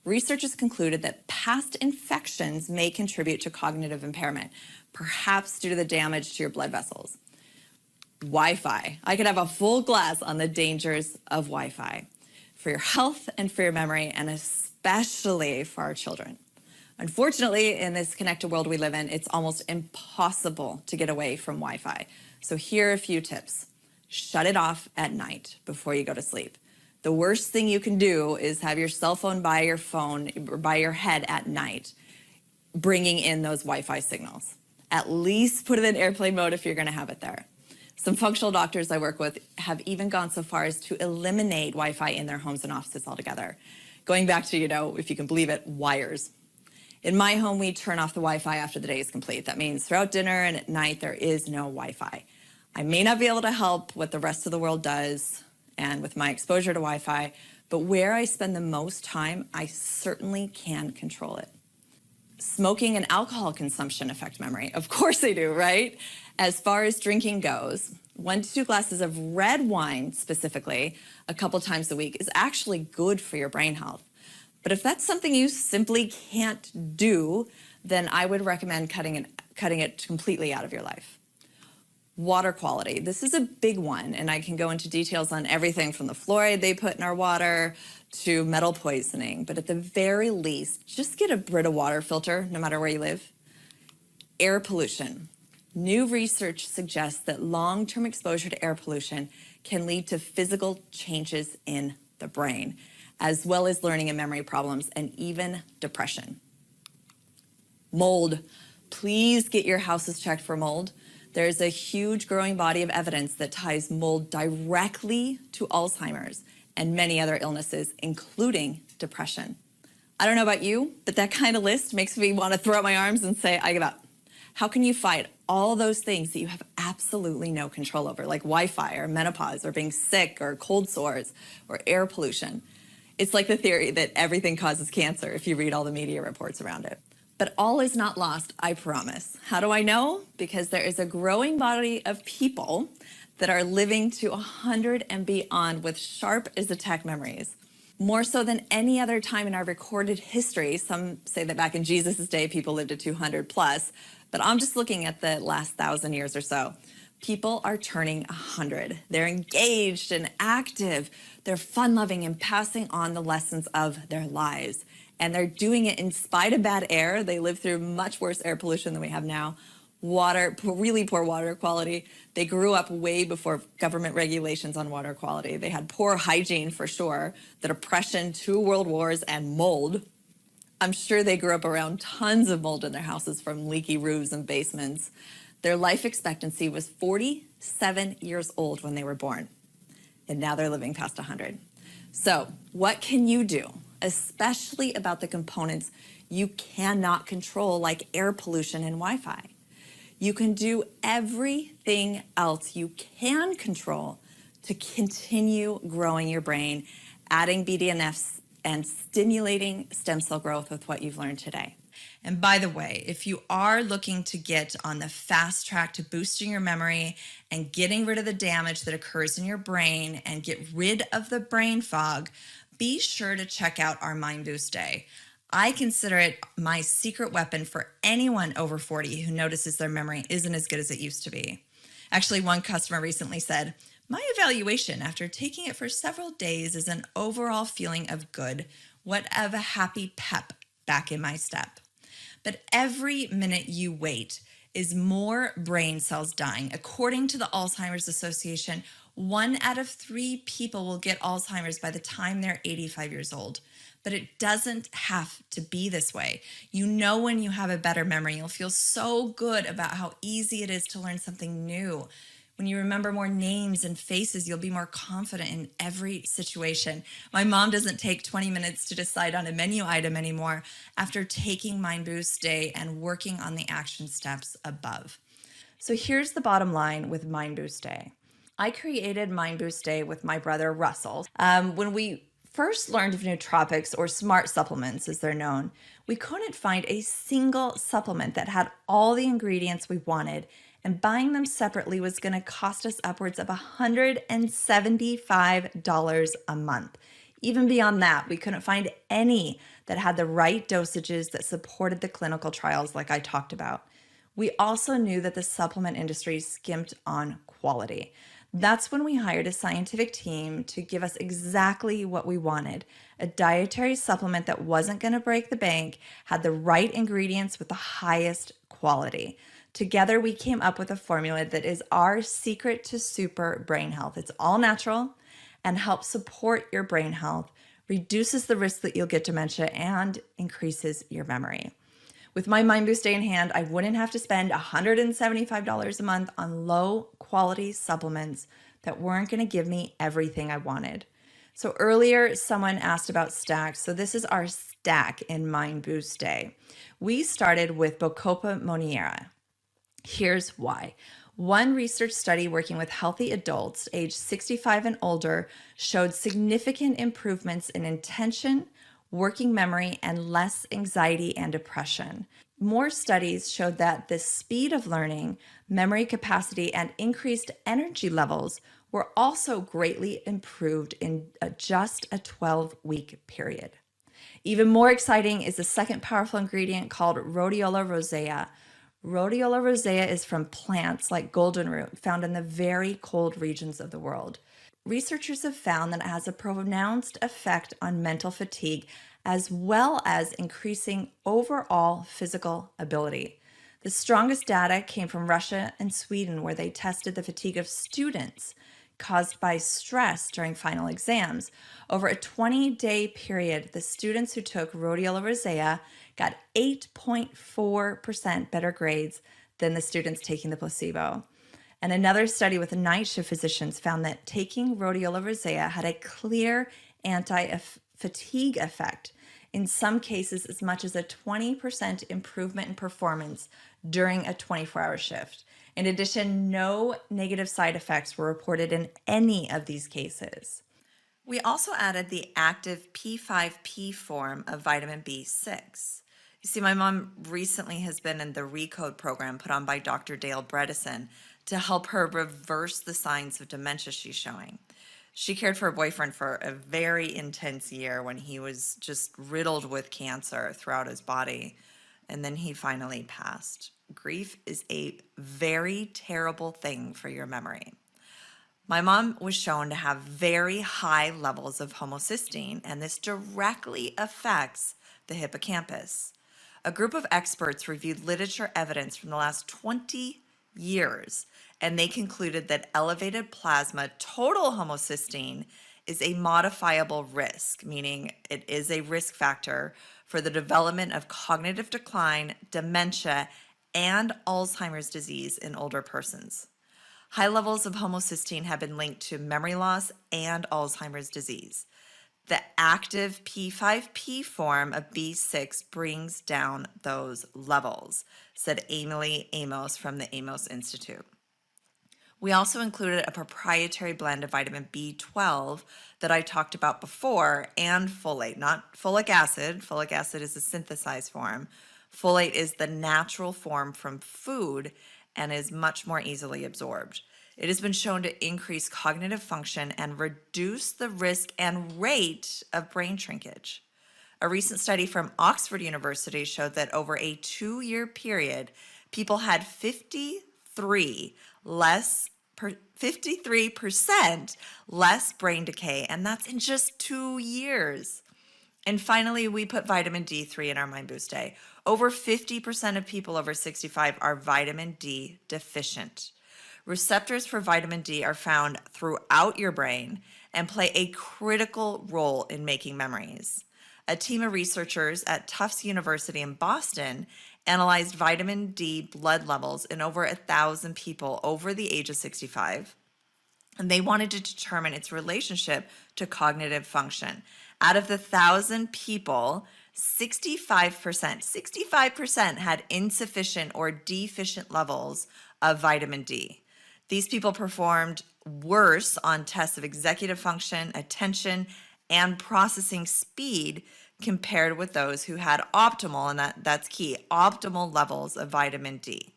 Researchers concluded that past infections may contribute to cognitive impairment, perhaps due to the damage to your blood vessels. Wi-Fi. I could have a full class on the dangers of Wi-Fi for your health and for your memory, and especially for our children. Unfortunately, in this connected world we live in, it's almost impossible to get away from Wi-Fi. So here are a few tips. Shut it off at night before you go to sleep. The worst thing you can do is have your cell phone by your phone or by your head at night, bringing in those Wi-Fi signals. At least put it in airplane mode if you're going to have it there. Some functional doctors I work with have even gone so far as to eliminate Wi-Fi in their homes and offices altogether. Going back to, if you can believe it, wires. In my home, we turn off the Wi-Fi after the day is complete. That means throughout dinner and at night, there is no Wi-Fi. I may not be able to help what the rest of the world does and with my exposure to Wi-Fi, but where I spend the most time, I certainly can control it. Smoking and alcohol consumption affect memory. Of course they do, right? As far as drinking goes, 1 to 2 glasses of red wine specifically a couple times a week is actually good for your brain health. But if that's something you simply can't do, then I would recommend cutting it completely out of your life. Water quality. This is a big one, and I can go into details on everything from the fluoride they put in our water to metal poisoning. But at the very least, just get a Brita water filter, no matter where you live. Air pollution. New research suggests that long-term exposure to air pollution can lead to physical changes in the brain, as well as learning and memory problems and even depression. Mold. Please get your houses checked for mold. There's a huge growing body of evidence that ties mold directly to Alzheimer's and many other illnesses, including depression. I don't know about you, but that kind of list makes me want to throw up my arms and say, I give up. How can you fight all those things that you have absolutely no control over, like Wi-Fi or menopause or being sick or cold sores or air pollution? It's like the theory that everything causes cancer if you read all the media reports around it. But all is not lost, I promise. How do I know? Because there is a growing body of people that are living to 100 and beyond with sharp as a tack memories. More so than any other time in our recorded history. Some say that back in Jesus' day, people lived to 200 plus, but I'm just looking at the last 1,000 years or so. People are turning 100. They're engaged and active. They're fun-loving and passing on the lessons of their lives. And they're doing it in spite of bad air. They live through much worse air pollution than we have now. Water, really poor water quality. They grew up way before government regulations on water quality. They had poor hygiene for sure, the Depression, 2 world wars, and mold. I'm sure they grew up around tons of mold in their houses from leaky roofs and basements. Their life expectancy was 47 years old when they were born. And now they're living past 100. So what can you do, especially about the components you cannot control, like air pollution and Wi-Fi? You can do everything else you can control to continue growing your brain, adding BDNFs and stimulating stem cell growth with what you've learned today. And by the way, if you are looking to get on the fast track to boosting your memory and getting rid of the damage that occurs in your brain and get rid of the brain fog, be sure to check out our Mind Boost Day. I consider it my secret weapon for anyone over 40 who notices their memory isn't as good as it used to be. Actually, one customer recently said, my evaluation after taking it for several days is an overall feeling of good, what of a happy pep back in my step. But every minute you wait is more brain cells dying. According to the Alzheimer's Association, 1 out of 3 people will get Alzheimer's by the time they're 85 years old. But it doesn't have to be this way. You know, when you have a better memory, you'll feel so good about how easy it is to learn something new. When you remember more names and faces, you'll be more confident in every situation. My mom doesn't take 20 minutes to decide on a menu item anymore after taking Mind Boost Day and working on the action steps above. So here's the bottom line with Mind Boost Day. I created Mind Boost Day with my brother, Russell. When we first learned of nootropics, or smart supplements as they're known, we couldn't find a single supplement that had all the ingredients we wanted, and buying them separately was going to cost us upwards of $175 a month. Even beyond that, we couldn't find any that had the right dosages that supported the clinical trials like I talked about. We also knew that the supplement industry skimped on quality. That's when we hired a scientific team to give us exactly what we wanted, a dietary supplement that wasn't going to break the bank, had the right ingredients with the highest quality. Together, we came up with a formula that is our secret to super brain health. It's all natural and helps support your brain health, reduces the risk that you'll get dementia, and increases your memory. With my Mind Boost Day in hand, I wouldn't have to spend $175 a month on low quality supplements that weren't going to give me everything I wanted. So earlier, someone asked about stacks. So this is our stack in Mind Boost Day. We started with Bacopa monnieri. Here's why. One research study working with healthy adults aged 65 and older showed significant improvements in attention, working memory, and less anxiety and depression. More studies showed that the speed of learning, memory capacity, and increased energy levels were also greatly improved in just a 12-week period. Even more exciting is the second powerful ingredient called rhodiola rosea. Rhodiola rosea is from plants like goldenroot found in the very cold regions of the world. Researchers have found that it has a pronounced effect on mental fatigue as well as increasing overall physical ability. The strongest data came from Russia and Sweden, where they tested the fatigue of students caused by stress during final exams. Over a 20-day period, the students who took rhodiola rosea got 8.4% better grades than the students taking the placebo. And another study with night shift physicians found that taking rhodiola rosea had a clear anti-fatigue effect, in some cases as much as a 20% improvement in performance during a 24-hour shift. In addition, no negative side effects were reported in any of these cases. We also added the active P5P form of vitamin B6. You see, my mom recently has been in the RECODE program put on by Dr. Dale Bredesen to help her reverse the signs of dementia she's showing. She cared for her boyfriend for a very intense year when he was just riddled with cancer throughout his body, and then he finally passed. Grief is a very terrible thing for your memory. My mom was shown to have very high levels of homocysteine, and this directly affects the hippocampus. A group of experts reviewed literature evidence from the last 20 years, and they concluded that elevated plasma total homocysteine is a modifiable risk, meaning it is a risk factor for the development of cognitive decline, dementia, and Alzheimer's disease in older persons. High levels of homocysteine have been linked to memory loss and Alzheimer's disease. The active P5P form of B6 brings down those levels, said Emily Amos from the Amos Institute. We also included a proprietary blend of vitamin B12 that I talked about before, and folate, not folic acid. Folic acid is a synthesized form. Folate is the natural form from food and is much more easily absorbed. It has been shown to increase cognitive function and reduce the risk and rate of brain shrinkage. A recent study from Oxford University showed that over a 2-year period, people had 53% less brain decay, and that's in just 2 years. And finally, we put vitamin D3 in our Mind Boost Day. Over 50% of people over 65 are vitamin D deficient. Receptors for vitamin D are found throughout your brain and play a critical role in making memories. A team of researchers at Tufts University in Boston analyzed vitamin D blood levels in over 1,000 people over the age of 65, and they wanted to determine its relationship to cognitive function. Out of the 1,000 people, 65% had insufficient or deficient levels of vitamin D. These people performed worse on tests of executive function, attention, and processing speed compared with those who had optimal, and that's key, optimal levels of vitamin D.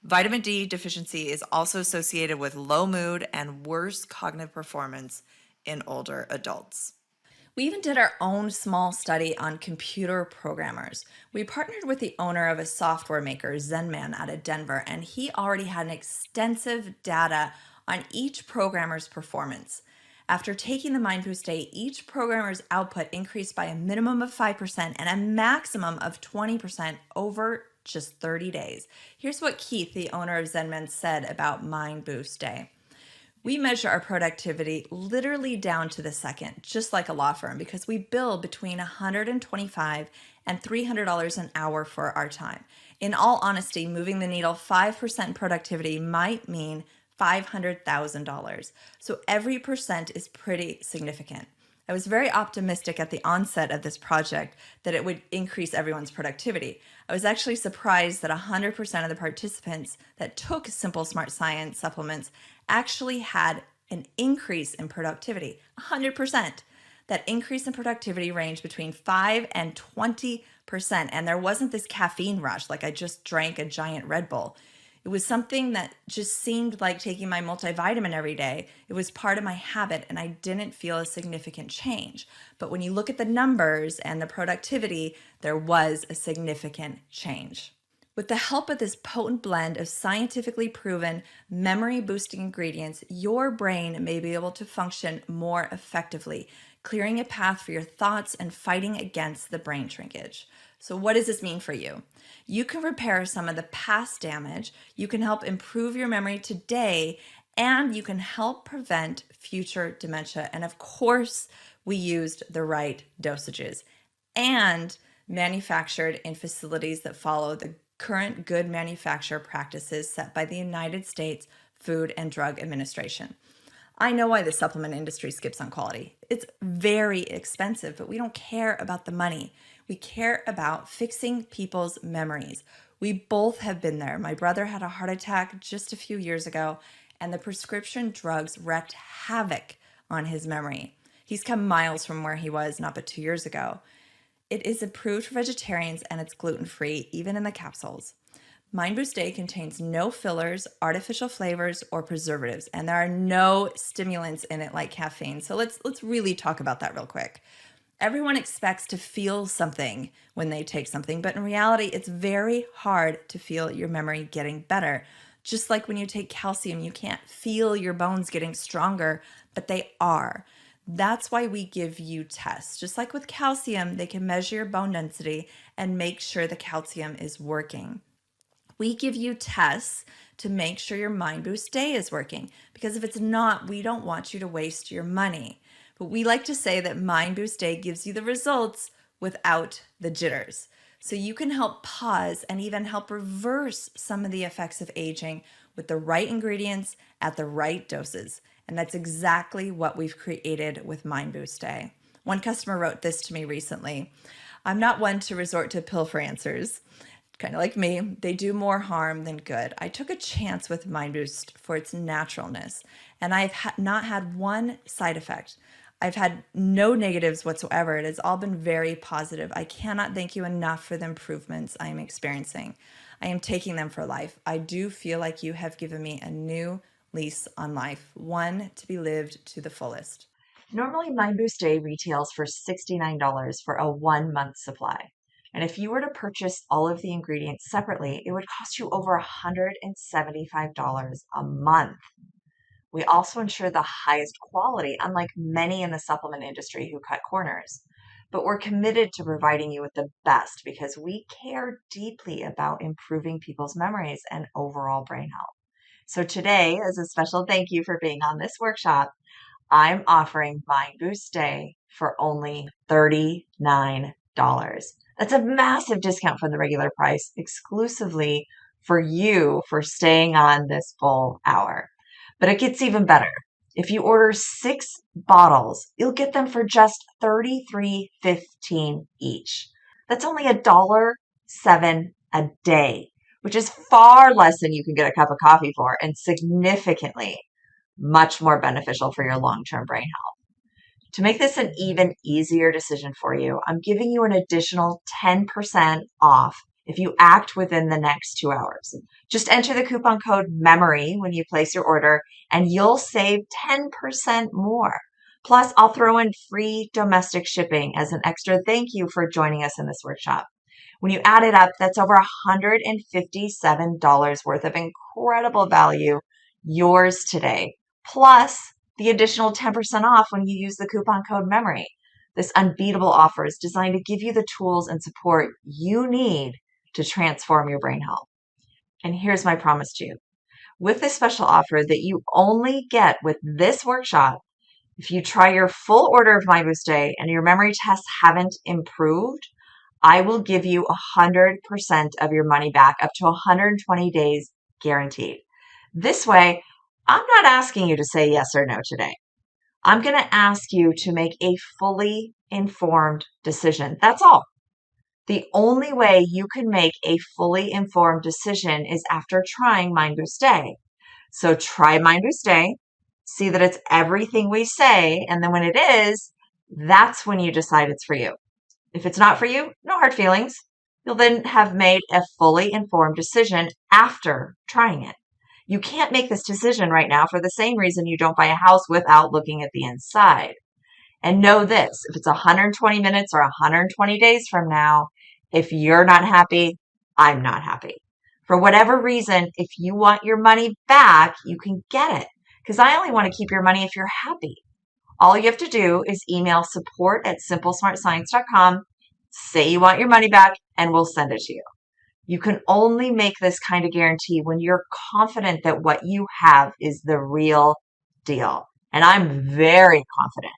Vitamin D deficiency is also associated with low mood and worse cognitive performance in older adults. We even did our own small study on computer programmers. We partnered with the owner of a software maker, Zenman, out of Denver, and he already had an extensive data on each programmer's performance. After taking the Mind Boost Day, each programmer's output increased by a minimum of 5% and a maximum of 20% over just 30 days. Here's what Keith, the owner of Zenman, said about Mind Boost Day. We measure our productivity literally down to the second, just like a law firm, because we bill between $125 and $300 an hour for our time. In all honesty, moving the needle 5% in productivity might mean $500,000. So every percent is pretty significant. I was very optimistic at the onset of this project that it would increase everyone's productivity. I was actually surprised that 100% of the participants that took Simple Smart Science supplements actually had an increase in productivity, 100%. that increase in productivity ranged between 5 and 20%. And there wasn't this caffeine rush, like I just drank a giant Red Bull. It was something that just seemed like taking my multivitamin every day. It was part of my habit, and I didn't feel a significant change. But when you look at the numbers and the productivity, there was a significant change. With the help of this potent blend of scientifically proven memory-boosting ingredients, your brain may be able to function more effectively, clearing a path for your thoughts and fighting against the brain shrinkage. So what does this mean for you? You can repair some of the past damage, you can help improve your memory today, and you can help prevent future dementia. And of course, we used the right dosages and manufactured in facilities that follow the current good manufacturer practices set by the United States Food and Drug Administration. I know why the supplement industry skips on quality. It's very expensive, but we don't care about the money. We care about fixing people's memories. We both have been there. My brother had a heart attack just a few years ago, and the prescription drugs wreaked havoc on his memory. He's come miles from where he was not but 2 years ago. It is approved for vegetarians and it's gluten-free, even in the capsules. Mind Boost Day contains no fillers, artificial flavors, or preservatives, and there are no stimulants in it like caffeine. So let's really talk about that real quick. Everyone expects to feel something when they take something, but in reality, it's very hard to feel your memory getting better. Just like when you take calcium, you can't feel your bones getting stronger, but they are. That's why we give you tests. Just like with calcium, they can measure your bone density and make sure the calcium is working. We give you tests to make sure your Mind Boost Day is working, because if it's not, we don't want you to waste your money. But we like to say that Mind Boost Day gives you the results without the jitters. So you can help pause and even help reverse some of the effects of aging with the right ingredients at the right doses. And that's exactly what we've created with Mind Boost Day. One customer wrote this to me recently. I'm not one to resort to pill for answers. Kind of like me, they do more harm than good. I took a chance with Mind Boost for its naturalness, and I've not had one side effect. I've had no negatives whatsoever. It has all been very positive. I cannot thank you enough for the improvements I am experiencing. I am taking them for life. I do feel like you have given me a new lease on life, one to be lived to the fullest. Normally, Mind Boost Day retails for $69 for a 1-month supply. And if you were to purchase all of the ingredients separately, it would cost you over $175 a month. We also ensure the highest quality, unlike many in the supplement industry who cut corners. But we're committed to providing you with the best because we care deeply about improving people's memories and overall brain health. So today, as a special thank you for being on this workshop, I'm offering Mind Boost Day for only $39. That's a massive discount from the regular price, exclusively for you for staying on this full hour. But it gets even better. If you order 6 bottles, you'll get them for just $33.15 each. That's only $1.07 a day, which is far less than you can get a cup of coffee for, and significantly much more beneficial for your long-term brain health. To make this an even easier decision for you, I'm giving you an additional 10% off if you act within the next 2 hours. Just enter the coupon code MEMORY when you place your order, and you'll save 10% more. Plus, I'll throw in free domestic shipping as an extra thank you for joining us in this workshop. When you add it up, that's over $157 worth of incredible value yours today. Plus, the additional 10% off when you use the coupon code MEMORY. This unbeatable offer is designed to give you the tools and support you need to transform your brain health. And here's my promise to you. With this special offer that you only get with this workshop, if you try your full order of Mind Boost Day and your memory tests haven't improved, I will give you 100% of your money back up to 120 days guaranteed. This way, I'm not asking you to say yes or no today. I'm going to ask you to make a fully informed decision. That's all. The only way you can make a fully informed decision is after trying Mind Boost Day. So try Mind Boost Day, see that it's everything we say, and then when it is, that's when you decide it's for you. If it's not for you, no hard feelings. You'll then have made a fully informed decision after trying it. You can't make this decision right now for the same reason you don't buy a house without looking at the inside. And know this, if it's 120 minutes or 120 days from now, if you're not happy, I'm not happy. For whatever reason, if you want your money back, you can get it. Because I only want to keep your money if you're happy. All you have to do is email support@simplesmartscience.com, say you want your money back, and we'll send it to you. You can only make this kind of guarantee when you're confident that what you have is the real deal. And I'm very confident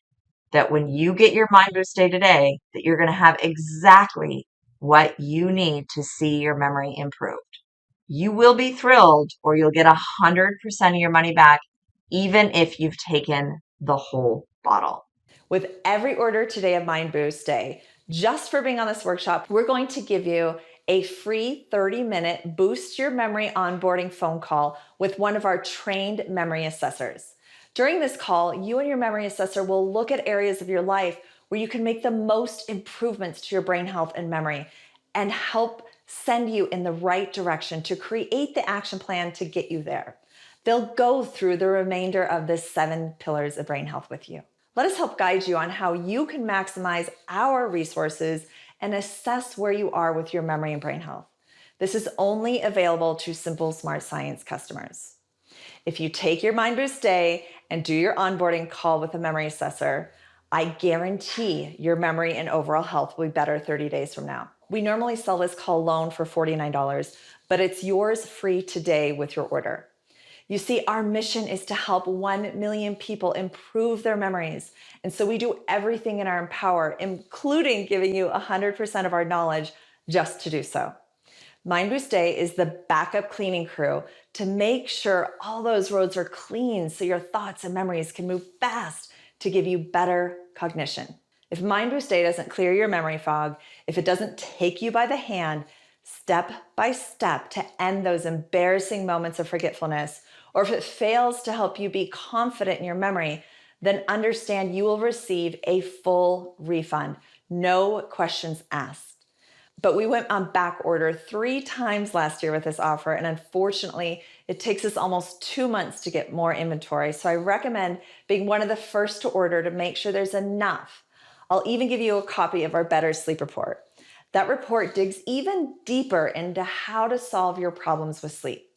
that when you get your Mind Boost Day today, that you're going to have exactly what you need to see your memory improved. You will be thrilled, or you'll get 100% of your money back, even if you've taken the whole bottle. With every order today of Mind Boost Day, just for being on this workshop, we're going to give you a free 30-minute Boost Your Memory onboarding phone call with one of our trained memory assessors. During this call, you and your memory assessor will look at areas of your life where you can make the most improvements to your brain health and memory and help send you in the right direction to create the action plan to get you there. They'll go through the remainder of the 7 pillars of brain health with you. Let us help guide you on how you can maximize our resources and assess where you are with your memory and brain health. This is only available to Simple Smart Science customers. If you take your Mind Boost Day and do your onboarding call with a memory assessor, I guarantee your memory and overall health will be better 30 days from now. We normally sell this call alone for $49, but it's yours free today with your order. You see, our mission is to help 1 million people improve their memories. And so we do everything in our power, including giving you 100% of our knowledge just to do so. Mind Boost Day is the backup cleaning crew to make sure all those roads are clean so your thoughts and memories can move fast to give you better cognition. If Mind Boost Day doesn't clear your memory fog, if it doesn't take you by the hand, step by step to end those embarrassing moments of forgetfulness, or if it fails to help you be confident in your memory, then understand you will receive a full refund, no questions asked. But we went on back order 3 times last year with this offer, and unfortunately, it takes us almost 2 months to get more inventory. So I recommend being one of the first to order to make sure there's enough. I'll even give you a copy of our Better Sleep Report. That report digs even deeper into how to solve your problems with sleep.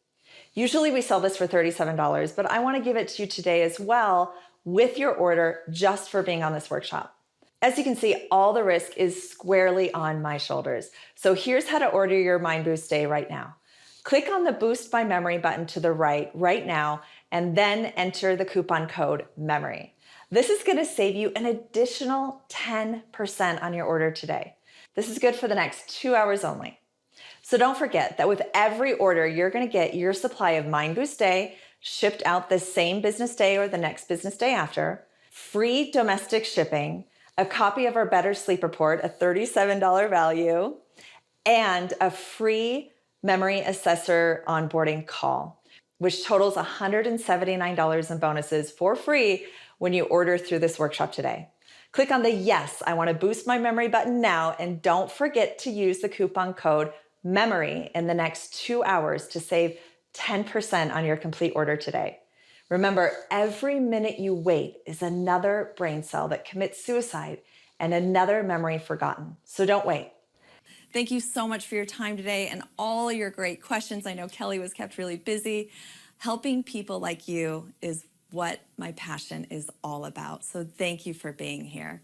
Usually we sell this for $37, but I want to give it to you today as well with your order just for being on this workshop. As you can see, all the risk is squarely on my shoulders. So here's how to order your Mind Boost Day right now. Click on the Boost My Memory button to the right now, and then enter the coupon code MEMORY. This is going to save you an additional 10% on your order today. This is good for the next 2 hours only. So don't forget that with every order, you're going to get your supply of Mind Boost Day shipped out the same business day or the next business day after, free domestic shipping, a copy of our Better Sleep Report, a $37 value, and a free memory assessor onboarding call, which totals $179 in bonuses for free when you order through this workshop today. Click on the Yes, I want to boost my memory button now, and don't forget to use the coupon code MEMORY in the next 2 hours to save 10% on your complete order today. Remember, every minute you wait is another brain cell that commits suicide and another memory forgotten. So don't wait. Thank you so much for your time today and all your great questions. I know Kelly was kept really busy. Helping people like you is what my passion is all about. So thank you for being here.